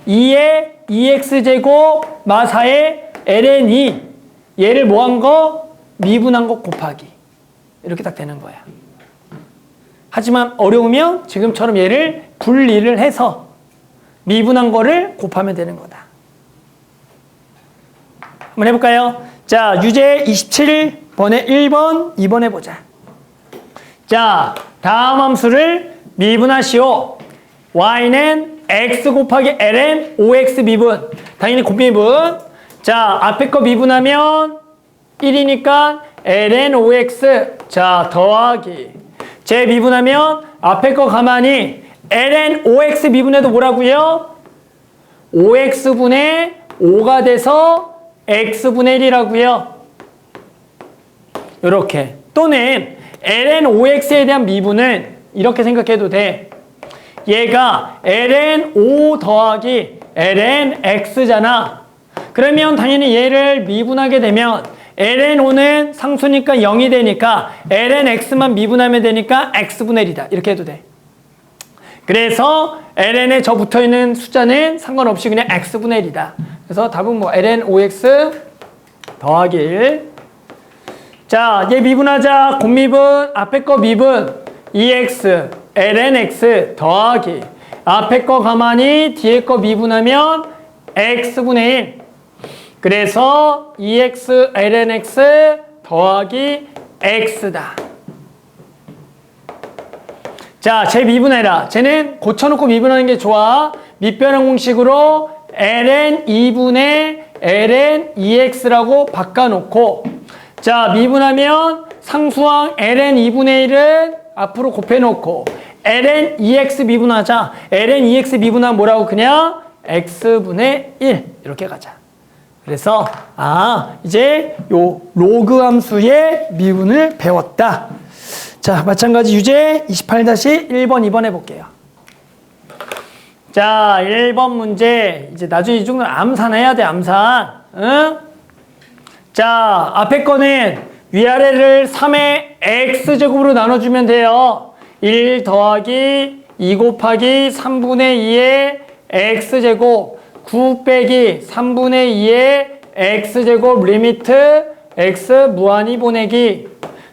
2의 2x제곱 마사의 ln 2. 얘를 뭐 한 거? 미분한 거 곱하기. 이렇게 딱 되는 거야. 하지만 어려우면 지금처럼 얘를 분리를 해서 미분한 거를 곱하면 되는 거다. 한번 해볼까요? 자, 유제 27번에 1번, 2번 해보자. 자, 다음 함수를 미분하시오. y는 x 곱하기 ln 5x 미분. 당연히 곱미분. 자, 앞에 거 미분하면 1이니까 ln 5x. 자, 더하기. 제 미분하면 앞에 거 가만히 ln 5x 미분해도 뭐라고요? 5x분의 5가 돼서 x분의 1이라고요. 이렇게. 또는 ln 5x에 대한 미분은 이렇게 생각해도 돼. 얘가 ln 5 더하기 ln x잖아. 그러면 당연히 얘를 미분하게 되면 ln 5는 상수니까 0이 되니까 ln x만 미분하면 되니까 x분의 1이다. 이렇게 해도 돼. 그래서 ln에 저 붙어있는 숫자는 상관없이 그냥 x분의 1이다. 그래서 답은 뭐 ln 5x 더하기 1. 자, 얘 미분하자. 곱미분, 앞에 거 미분 2x ln x 더하기 앞에 거 가만히 뒤에 거 미분하면 x분의 1. 그래서 2x ln x 더하기 x다. 자, 쟤 미분해라. 쟤는 고쳐놓고 미분하는 게 좋아. 밑변환 공식으로 ln 2분의 ln 2x라고 바꿔놓고, 자, 미분하면 상수항 ln 2분의 1은 앞으로 곱해놓고 ln 2x 미분하자. ln 2x 미분하면 뭐라고? 그냥 x분의 1 이렇게 가자. 그래서 이제 요 로그 함수의 미분을 배웠다. 자, 마찬가지 유제 28-1번 2번 해볼게요. 자, 1번 문제. 이제 나중에 이 정도는 암산 해야 돼, 암산. 응? 자, 앞에 거는 위아래를 3의 x제곱으로 나눠주면 돼요. 1 더하기 2 곱하기 3분의 2의 x제곱 9 빼기 3분의 2의 x제곱 리미트 x 무한히 보내기.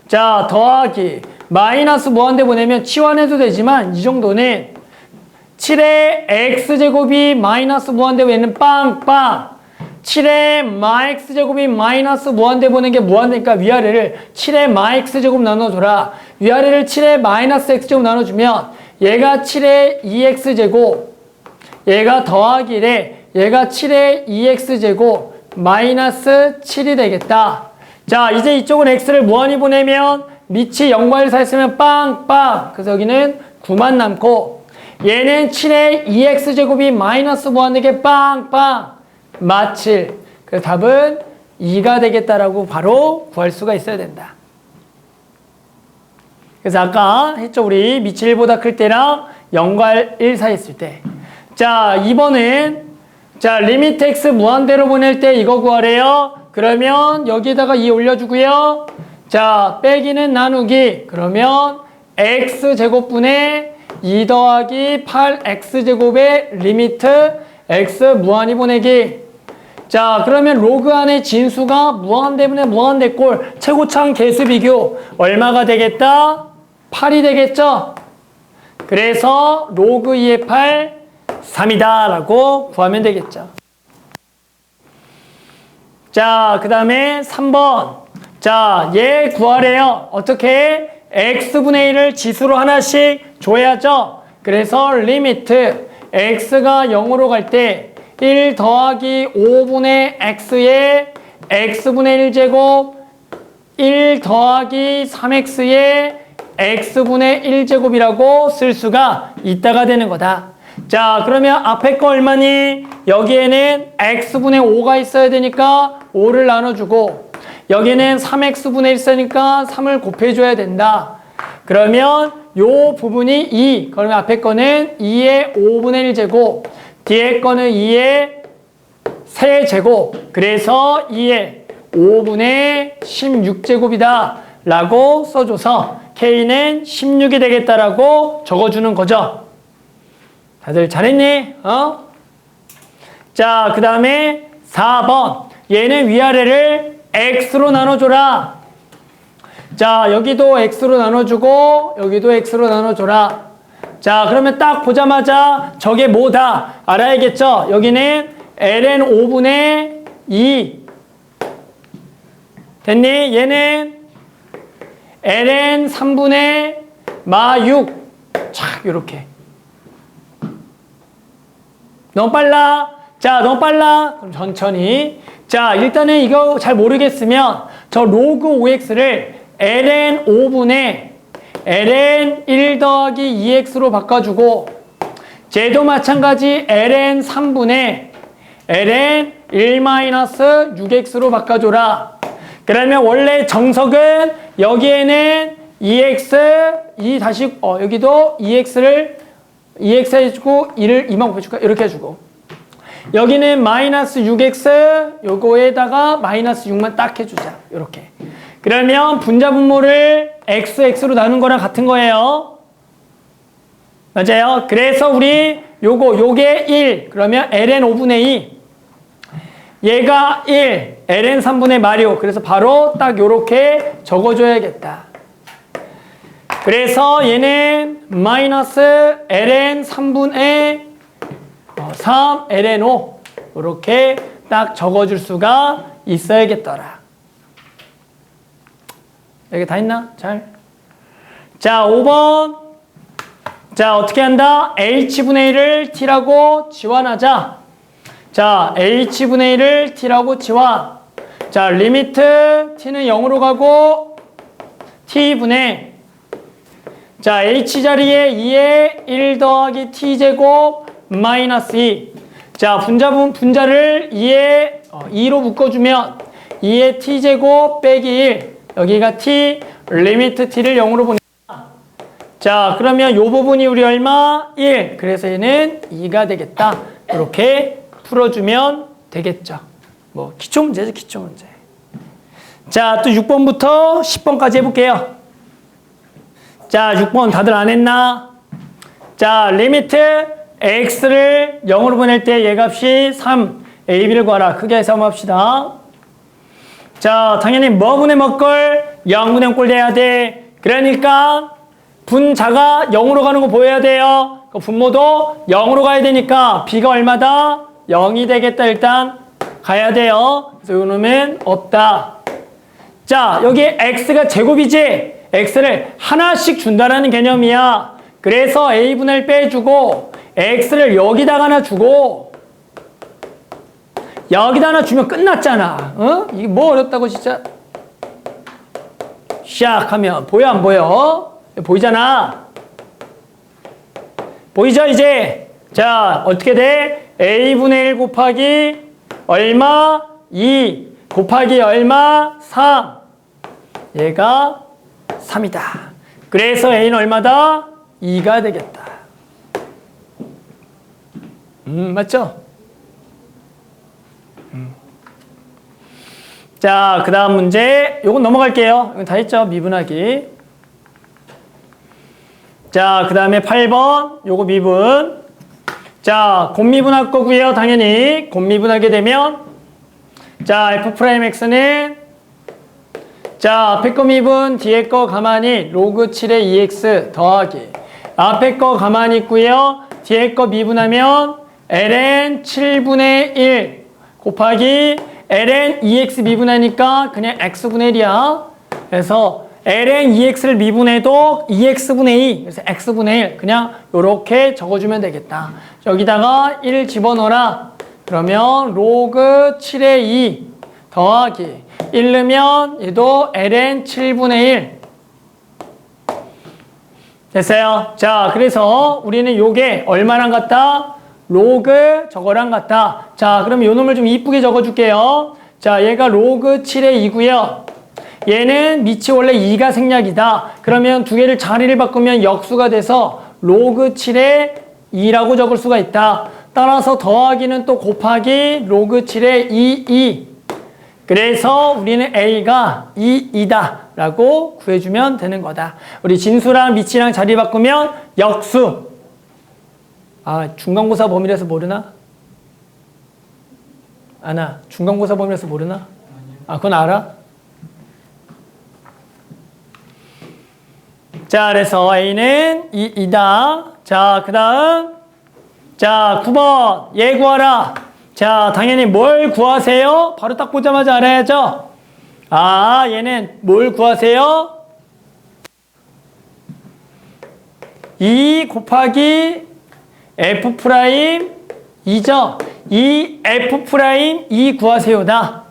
자, 더하기 마이너스 무한대 보내면 치환해도 되지만 이 정도는 7의 x제곱이 마이너스 무한대 보내는 빵빵. 7의 마 x제곱이 마이너스 무한대 보낸 게 무한대니까 위아래를 7의 마 x제곱 나눠줘라. 위아래를 7의 마이너스 x제곱 나눠주면 얘가 7의 2x제곱, 얘가 더하기 1에 얘가 7의 2x제곱 마이너스 7이 되겠다. 자, 이제 이쪽은 x를 무한히 보내면 밑이 0과 1 사이 있으면 빵빵. 그래서 여기는 9만 남고, 얘는 7의 2x제곱이 마이너스 무한대게 빵빵 마 7. 그래서 답은 2가 되겠다라고 바로 구할 수가 있어야 된다. 그래서 아까 했죠, 우리 밑이 1보다 클 때랑 0과 1 사이 있을 때. 자, 2번은 자, 리미트 x 무한대로 보낼 때 이거 구하래요. 그러면 여기에다가 2 올려주고요. 자, 빼기는 나누기. 그러면 x제곱분의 2 더하기 8x제곱의 리미트 x 무한히 보내기. 자, 그러면 로그 안에 진수가 무한대분의 무한대꼴 최고차항 개수 비교 얼마가 되겠다? 8이 되겠죠? 그래서 로그 2의 8 3이다 라고 구하면 되겠죠. 자, 그 다음에 3번. 자, 얘 구하래요. 어떻게? x분의 1을 지수로 하나씩 줘야죠. 그래서 리미트 x가 0으로 갈 때 1 더하기 5분의 x의 x분의 1제곱 1 더하기 3x의 x분의 1제곱이라고 쓸 수가 있다가 되는 거다. 자, 그러면 앞에 거 얼마니? 여기에는 x분의 5가 있어야 되니까 5를 나눠주고, 여기는 3x분의 1 있으니까 3을 곱해줘야 된다. 그러면 요 부분이 2. 그러면 앞에 거는 2의 5분의 1제곱, 뒤에 거는 2의 3제곱. 그래서 2의 5분의 16제곱이다 라고 써줘서 K는 16이 되겠다라고 적어주는 거죠. 다들 잘했니? 자, 그 다음에 4번. 얘는 위아래를 x로 나눠줘라. 자, 여기도 x로 나눠주고 여기도 x로 나눠줘라. 자, 그러면 딱 보자마자 저게 뭐다 알아야겠죠? 여기는 ln 5분의 2 됐니? 얘는 ln 3분의 마 6. 촥 요렇게. 너무 빨라? 자, 너무 빨라? 그럼 천천히. 자, 일단은 이거 잘 모르겠으면 저 로그 5x를 ln 5분의 ln 1 더하기 2x로 바꿔주고, 쟤도 마찬가지 ln 3분의 ln 1-6x로 바꿔줘라. 그러면 원래 정석은 여기에는 2x, 여기도 2x 해주고 2를 2만 곱해줄까? 이렇게 해주고, 여기는 마이너스 6x, 요거에다가 마이너스 6만 딱 해주자. 이렇게. 그러면 분자 분모를 x로 나눈 거랑 같은 거예요. 맞아요. 그래서 우리 요게 1. 그러면 ln 5분의 2. 얘가 1. ln 3분의 마리오. 그래서 바로 딱 요렇게 적어줘야겠다. 그래서 얘는 마이너스 ln 3분의 3 ln 5. 이렇게 딱 적어줄 수가 있어야겠더라. 여기 다 있나? 잘. 자, 5번. 자, 어떻게 한다? h분의 1을 t라고 지환하자. 자, h분의 1을 t라고 지환. 자, 리미트 t는 0으로 가고 t분의 자, h 자리에 2에 1 더하기 t제곱 마이너스 2. 자, 분자를 2에 2로 묶어주면 2의 t제곱 빼기 1. 여기가 t, 리미트 t를 0으로 보낸다. 자, 그러면 요 부분이 우리 얼마? 1. 그래서 얘는 2가 되겠다. 이렇게 풀어주면 되겠죠. 뭐 기초문제죠, 기초문제. 자, 또 6번부터 10번까지 해볼게요. 자, 6번 다들 안 했나? 자, 리미트 x를 0으로 보낼 때 얘값이 3, ab를 구하라. 크게 해서 한번 합시다. 자, 당연히 뭐분의 뭐걸 0분의 0꼴 돼야 돼. 그러니까 분자가 0으로 가는 거 보여야 돼요. 그 분모도 0으로 가야 되니까 b가 얼마다? 0이 되겠다. 일단 가야 돼요. 그래서 요 놈은 없다. 자, 여기 x가 제곱이지? x를 하나씩 준다라는 개념이야. 그래서 a분의 1 빼주고 x를 여기다가 하나 주고 여기다 하나 주면 끝났잖아. 어? 이게 뭐 어렵다고 진짜. 시작하면 보여 안 보여? 보이잖아. 보이죠 이제? 자, 어떻게 돼? a분의 1 곱하기 얼마? 2 곱하기 얼마? 3. 얘가 3이다. 그래서 a는 얼마다? 2가 되겠다. 맞죠? 자, 그 다음 문제. 요건 넘어갈게요. 이건 다 했죠? 미분하기. 자, 그 다음에 8번. 요거 미분. 자, 곱미분할 거고요. 당연히 곱미분하게 되면 자, f'x는 자, 앞에 거 미분, 뒤에 거 가만히 로그 7의 2x 더하기 앞에 거 가만히 있고요. 뒤에 거 미분하면 ln 7분의 1 곱하기 ln 2x 미분하니까 그냥 x분의 1이야. 그래서 ln 2x를 미분해도 2x분의 2 그래서 x분의 1 그냥 요렇게 적어주면 되겠다. 여기다가 1 집어넣어라. 그러면 로그 7의 2 더하기 1 넣으면 얘도 ln 7분의 1 됐어요. 자, 그래서 우리는 요게 얼마랑 같다? 로그 저거랑 같다. 자, 그럼 요 놈을 좀 이쁘게 적어줄게요. 자, 얘가 로그 7의 2고요. 얘는 밑이 원래 2가 생략이다. 그러면 두 개를 자리를 바꾸면 역수가 돼서 로그 7의 2라고 적을 수가 있다. 따라서 더하기는 또 곱하기 로그 7의 2. 그래서 우리는 a가 2이다 라고 구해주면 되는 거다. 우리 진수랑 밑이랑 자리 바꾸면 역수. 아, 중간고사 범위라서 모르나? 아나, 중간고사 범위라서 모르나? 아, 그건 알아? 자, 그래서 a는 2이다. 자, 그 다음 자, 9번 얘 구하라. 자, 당연히 뭘 구하세요? 바로 딱 보자마자 알아야죠. 아, 얘는 뭘 구하세요? 2 곱하기 f 프라임 2죠. 이 f 프라임 2 구하세요다.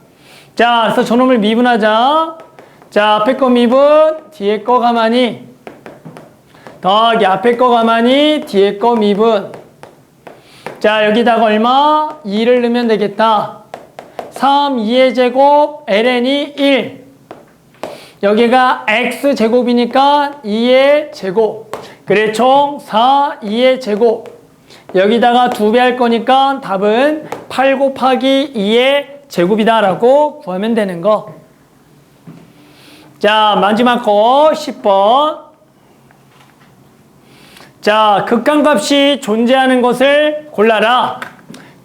자, 그래서 저놈을 미분하자. 자, 앞에 거 미분, 뒤에 거 가만히 더하기 앞에 거 가만히 뒤에 거 미분. 자, 여기다가 얼마? 2를 넣으면 되겠다. 3, 2의 제곱, ln이 1. 여기가 x제곱이니까 2의 제곱. 그래, 총 4, 2의 제곱. 여기다가 2배 할 거니까 답은 8 곱하기 2의 제곱이다 라고 구하면 되는 거. 자, 마지막 거 10번. 자, 극한값이 존재하는 것을 골라라.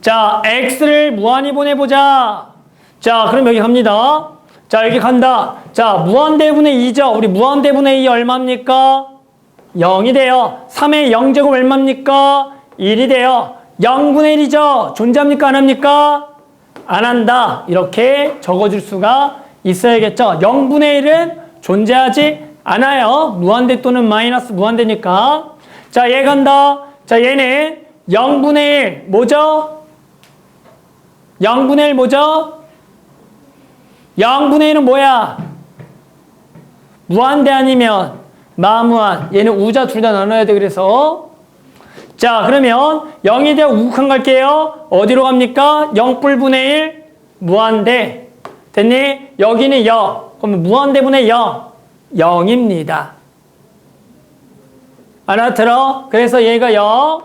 자, x를 무한히 보내보자. 자, 그럼 여기 갑니다. 자, 여기 간다. 자, 무한대분의 2죠. 우리 무한대분의 2 얼마입니까? 0이 돼요. 3의 0제곱 얼마입니까? 1이 돼요. 0분의 1이죠. 존재합니까? 안 합니까? 안 한다. 이렇게 적어줄 수가 있어야겠죠. 0분의 1은 존재하지 않아요. 무한대 또는 마이너스 무한대니까. 자, 얘 간다. 자, 얘는 0분의 1 뭐죠? 0분의 1 뭐죠? 0분의 1은 뭐야? 무한대 아니면 마무한. 얘는 우자 둘 다 나눠야 돼. 그래서 자, 그러면 0이 되어 우극한 갈게요. 어디로 갑니까? 0뿔분의 1 무한대. 됐니? 여기는 0. 그러면 무한대분의 0. 0입니다. 알아들어? 그래서 얘가 0.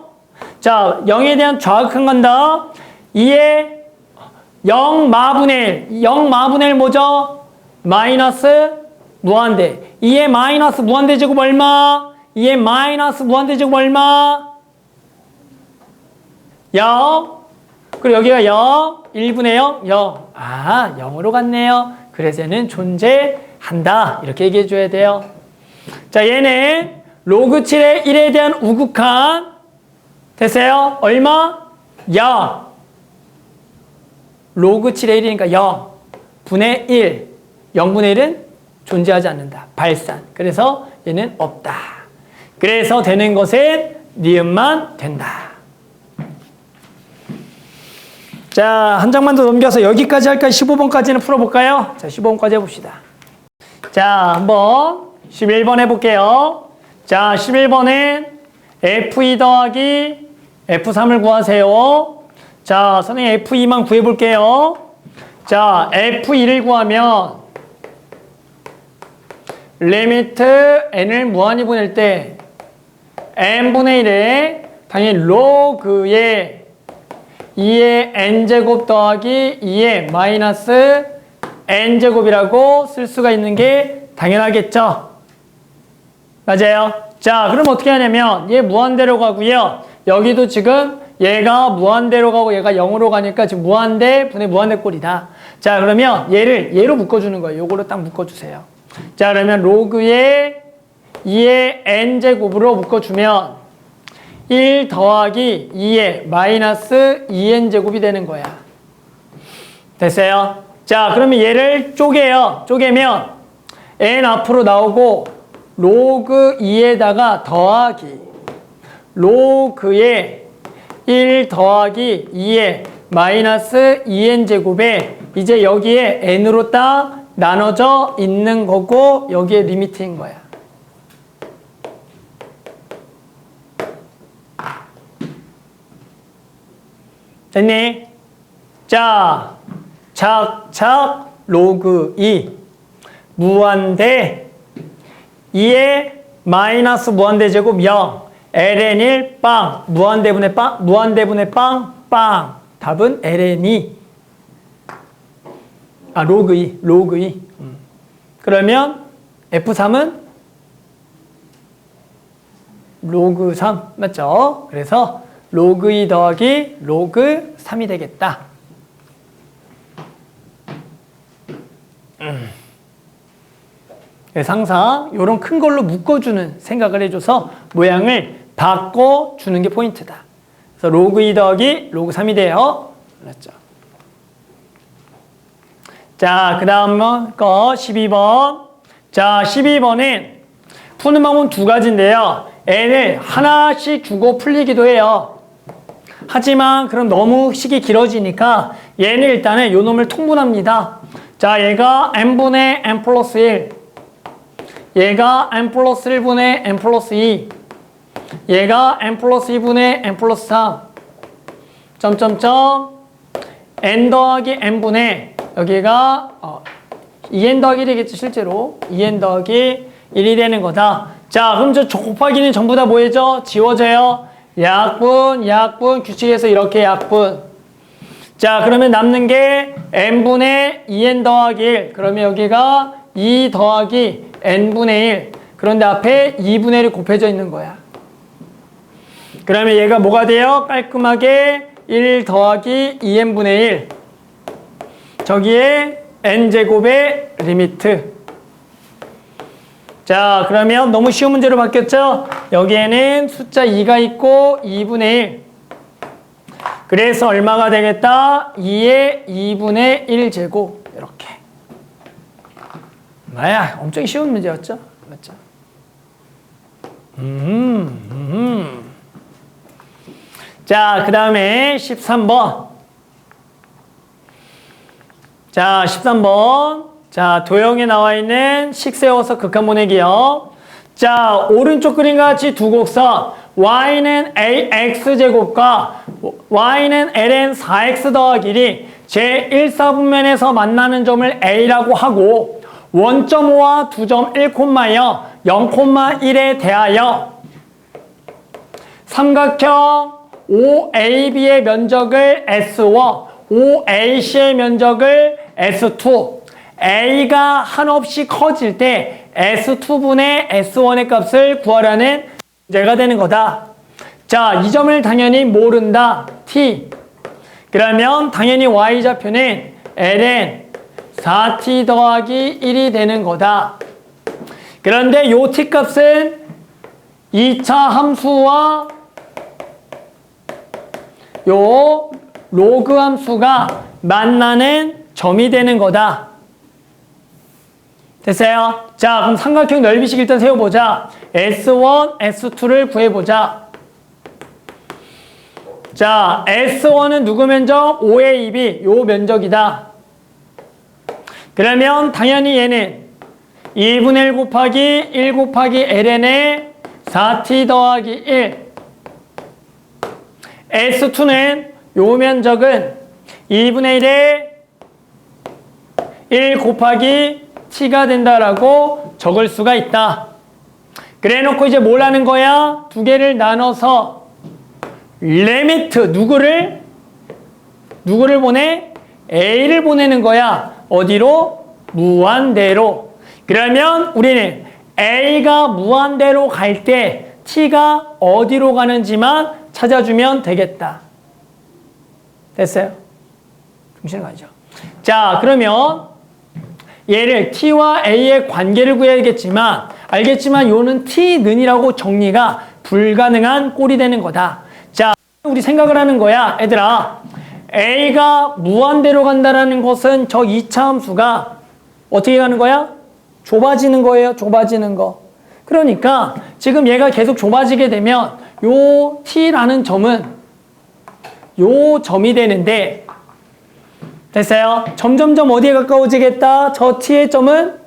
자, 0에 대한 좌극한 간다. 2에 0마분의 1. 0마분의 1 뭐죠? 마이너스 무한대. 2에 마이너스 무한대 제곱 얼마? 2에 마이너스 무한대 제곱 얼마? 0. 그리고 여기가 0. 1분의 0. 0. 아, 0으로 갔네요. 그래서 얘는 존재한다. 이렇게 얘기해 줘야 돼요. 자, 얘는 로그 7의 1에 대한 우극한 됐어요? 얼마? 0. 로그 7의 1이니까 0. 분의 1. 0분의 1은 존재하지 않는다. 발산. 그래서 얘는 없다. 그래서 되는 것은 니은만 된다. 자, 한 장만 더 넘겨서 여기까지 할까요? 15번까지는 풀어볼까요? 자, 15번까지 해봅시다. 자, 한번 11번 해볼게요. 자, 11번은 F2 더하기 F3을 구하세요. 자, 선생님 F2만 구해볼게요. 자, F2를 구하면 리미트 n을 무한히 보낼 때 n분의 1에 당연히 로그의 2의 n제곱 더하기 2의 마이너스 n제곱이라고 쓸 수가 있는 게 당연하겠죠. 맞아요. 자, 그럼 어떻게 하냐면 얘 무한대로 가고요. 여기도 지금 얘가 무한대로 가고 얘가 0으로 가니까 지금 무한대 분의 무한대 꼴이다. 자, 그러면 얘를 얘로 묶어주는 거예요. 요거로 딱 묶어주세요. 자, 그러면 로그의 2의 n제곱으로 묶어주면 1 더하기 2의 마이너스 2n제곱이 되는 거야. 됐어요? 자, 그러면 얘를 쪼개요. 쪼개면 n 앞으로 나오고 로그 2에다가 더하기 로그의 1 더하기 2의 마이너스 2n제곱에 이제 여기에 n으로 딱 나눠져 있는 거고 여기에 리미트인 거야. 됐니? 자, 착착 로그 2 무한대 2의 마이너스 무한대 제곱 0 ln1 빵 무한대분의 빵 무한대분의 빵 빵 답은 ln2 아 로그 2 로그 2 그러면 F3은 로그 3 맞죠? 그래서 로그 2 더하기 로그 3이 되겠다. 그래서 항상 이런 큰 걸로 묶어주는 생각을 해줘서 모양을 바꿔주는 게 포인트다. 그래서 로그 2 더하기 로그 3이 돼요. 알았죠? 자, 그 다음 거 12번. 자, 12번은 푸는 방법은 두 가지인데요. n을 하나씩 주고 풀리기도 해요. 하지만 그럼 너무 식이 길어지니까 얘는 일단은 요 놈을 통분합니다. 자, 얘가 n분의 n 플러스 1 얘가 n 플러스 1분의 n 플러스 2 얘가 n 플러스 2분의 n 플러스 3 점점점 n 더하기 n분의 여기가 2n 더하기 1이겠죠 실제로 2n 더하기 1이 되는 거다. 자, 그럼 저 곱하기는 전부 다 뭐예요? 지워져요. 약분, 약분, 규칙에서 이렇게 약분. 자, 그러면 남는 게 n분의 2n 더하기 1. 그러면 여기가 2 더하기 n분의 1. 그런데 앞에 2분의 1이 곱해져 있는 거야. 그러면 얘가 뭐가 돼요? 깔끔하게 1 더하기 2n분의 1. 저기에 n제곱의 리미트. 자, 그러면 너무 쉬운 문제로 바뀌었죠? 여기에는 숫자 2가 있고 2분의 1. 그래서 얼마가 되겠다? 2의 2분의 1제곱. 이렇게. 뭐야, 엄청 쉬운 문제였죠? 맞죠? 자, 그 다음에 13번. 자, 13번. 자, 도형에 나와 있는 식 세워서 극한 보내기요. 자, 오른쪽 그림과 같이 두 곡선. y는 ax제곱과 y는 ln 4x 더하기 1이 제1사분면에서 만나는 점을 a라고 하고 원점5와 두점 1콤마여 0,1에 대하여 삼각형 OAB의 면적을 S와 OAC의 면적을 S2, A가 한없이 커질 때 S2분의 S1의 값을 구하라는 문제가 되는 거다. 자, 이 점을 당연히 모른다. T. 그러면 당연히 Y좌표는 ln 4t 더하기 1이 되는 거다. 그런데 요 t 값은 2차 함수와 요 로그 함수가 만나는 점이 되는 거다. 됐어요? 자, 그럼 삼각형 넓이식 일단 세워보자. S1, S2를 구해보자. 자, S1은 누구 면적? OAB, 요 면적이다. 그러면 당연히 얘는 2분의 1 곱하기 1 곱하기 ln의 4t 더하기 1. S2는 요 면적은 2분의 1에 1 곱하기 t가 된다라고 적을 수가 있다. 그래 놓고 이제 뭘 하는 거야? 두 개를 나눠서 리미트 누구를 보내? A를 보내는 거야. 어디로? 무한대로. 그러면 우리는 A가 무한대로 갈 때 T가 어디로 가는지만 찾아주면 되겠다. 됐어요? 중심을 가죠. 자, 그러면 얘를 T와 A의 관계를 구해야겠지만 알겠지만 요는 T는이라고 정리가 불가능한 꼴이 되는 거다. 자, 우리 생각을 하는 거야. 얘들아, A가 무한대로 간다라는 것은 저 2차 함수가 어떻게 가는 거야? 좁아지는 거예요. 좁아지는 거. 그러니까 지금 얘가 계속 좁아지게 되면 요 T라는 점은 요 점이 되는데 됐어요? 점점점 어디에 가까워지겠다? 저 T의 점은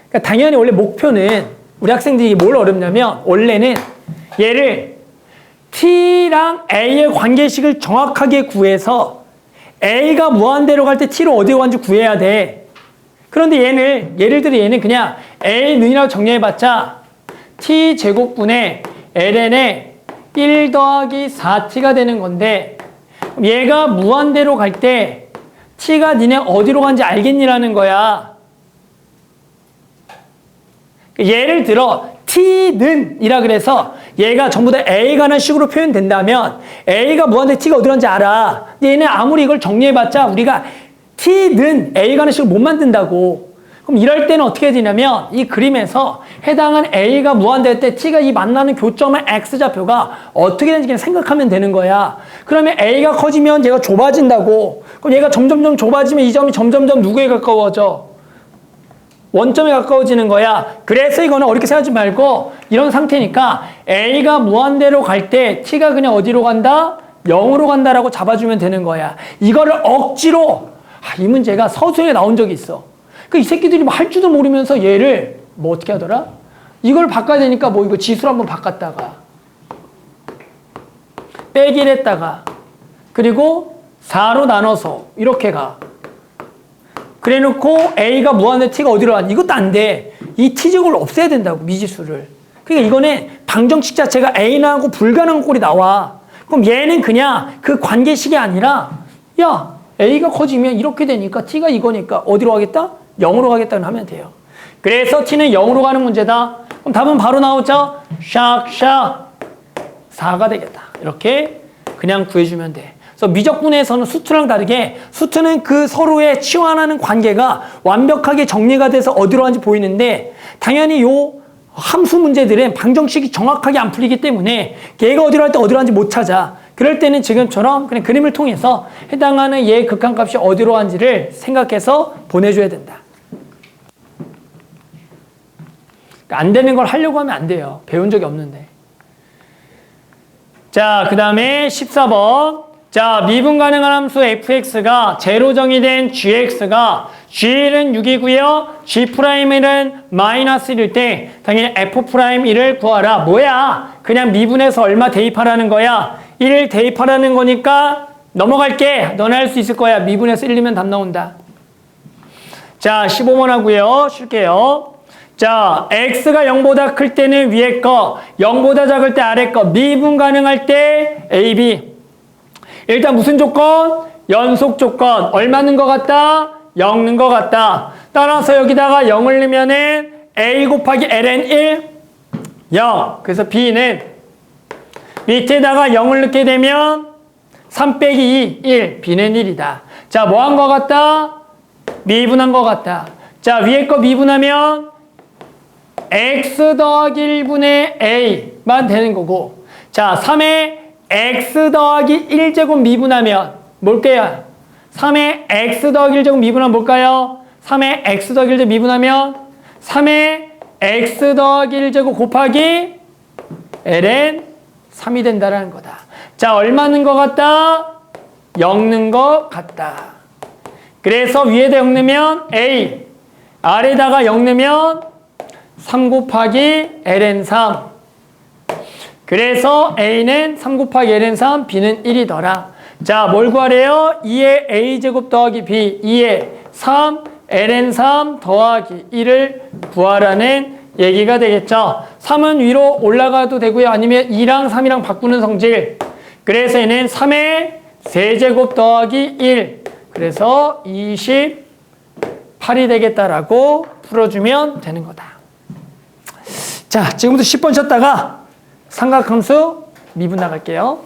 그러니까 당연히 원래 목표는 우리 학생들이 뭘 어렵냐면 원래는 얘를 T랑 A의 관계식을 정확하게 구해서 A가 무한대로 갈 때 T를 어디로 가는지 구해야 돼. 그런데 예를 들어 얘는 그냥 A는이라고 정리해봤자 T제곱분의 ln의 1 더하기 4T가 되는 건데 얘가 무한대로 갈 때 T가 니네 어디로 간지 알겠니라는 거야. 예를 들어 T는 이라 그래서 얘가 전부 다 A가 라는 식으로 표현된다면 A가 무한대 T가 어디로 간지 알아. 근데 얘는 아무리 이걸 정리해봤자 우리가 T는 A가 라는 식으로 못 만든다고. 그럼 이럴 때는 어떻게 되냐면 이 그림에서 해당한 A가 무한대일 때 T가 이 만나는 교점의 X좌표가 어떻게 되는지 그냥 생각하면 되는 거야. 그러면 A가 커지면 얘가 좁아진다고. 그럼 얘가 점점점 좁아지면 이 점이 점점점 누구에 가까워져? 원점에 가까워지는 거야. 그래서 이거는 어렵게 생각하지 말고 이런 상태니까 A가 무한대로 갈 때 T가 그냥 어디로 간다? 0으로 간다라고 잡아주면 되는 거야. 이거를 억지로 이 문제가 서술에 나온 적이 있어. 이 새끼들이 뭐 할 줄도 모르면서 얘를 뭐 어떻게 하더라? 이걸 바꿔야 되니까 뭐 이거 지수를 한번 바꿨다가 빼기를 했다가 그리고 4로 나눠서 이렇게 가. 그래 놓고 A가 무한대 T가 어디로 가니? 이것도 안 돼. 이 T제곱을 없애야 된다고, 미지수를. 그러니까 이거는 방정식 자체가 A나하고 불가능한 꼴이 나와. 그럼 얘는 그냥 그 관계식이 아니라 야, A가 커지면 이렇게 되니까 T가 이거니까 어디로 가겠다? 0으로 가겠다고 하면 돼요. 그래서 T는 0으로 가는 문제다. 그럼 답은 바로 나오죠? 샥샥 4가 되겠다. 이렇게 그냥 구해주면 돼. 그래서 미적분에서는 수투랑 다르게 수투는 그 서로의 치환하는 관계가 완벽하게 정리가 돼서 어디로 가는지 보이는데 당연히 요 함수 문제들은 방정식이 정확하게 안 풀리기 때문에 얘가 어디로 갈 때 어디로 가는지 못 찾아. 그럴 때는 지금처럼 그냥 그림을 통해서 해당하는 얘의 극한값이 어디로 가는지를 생각해서 보내줘야 된다. 그러니까 안 되는 걸 하려고 하면 안 돼요. 배운 적이 없는데. 자, 그 다음에 14번. 자, 미분 가능한 함수 fx가 제로 정의된 gx가 g는 6이고요. g'은 마이너스 1일 때 당연히 f'1을 구하라. 뭐야? 그냥 미분해서 얼마 대입하라는 거야. 1을 대입하라는 거니까 넘어갈게. 너네 할 수 있을 거야. 미분해서 1이면 답 나온다. 자, 15번 하고요. 쉴게요. 자, x가 0보다 클 때는 위에 거, 0보다 작을 때 아래 거, 미분 가능할 때 a, b. 일단 무슨 조건? 연속 조건. 얼마 는 것 같다? 0 는 것 같다. 따라서 여기다가 0을 넣으면은 a 곱하기 ln 1, 0. 그래서 b는 밑에다가 0을 넣게 되면 3 빼기 2, 1. b는 1이다. 자, 뭐 한 것 같다? 미분한 것 같다. 자, 위에 거 미분하면 x 더하기 1분의 a만 되는 거고. 자, 3에 x 더하기 1제곱 미분하면 뭘까요? 3에 x 더하기 1제곱 미분하면 뭘까요? 3에 x 더하기 1제곱 미분하면 3에 x 더하기 1제곱 곱하기 ln 3이 된다라는 거다. 자, 얼마 는 것 같다? 0 는 것 같다. 그래서 위에다 0 넣으면 a, 아래다가 0 넣으면 3 곱하기 ln 3. 그래서 a는 3 곱하기 ln 3, b는 1이더라. 자, 뭘 구하래요? 2의 a제곱 더하기 b, 2의 3, ln 3 더하기 1을 구하라는 얘기가 되겠죠. 3은 위로 올라가도 되고요. 아니면 2랑 3이랑 바꾸는 성질. 그래서 얘는 3의 세제곱 더하기 1. 그래서 28이 되겠다라고 풀어주면 되는 거다. 자, 지금부터 10번 쉬었다가 삼각함수 미분 나갈게요.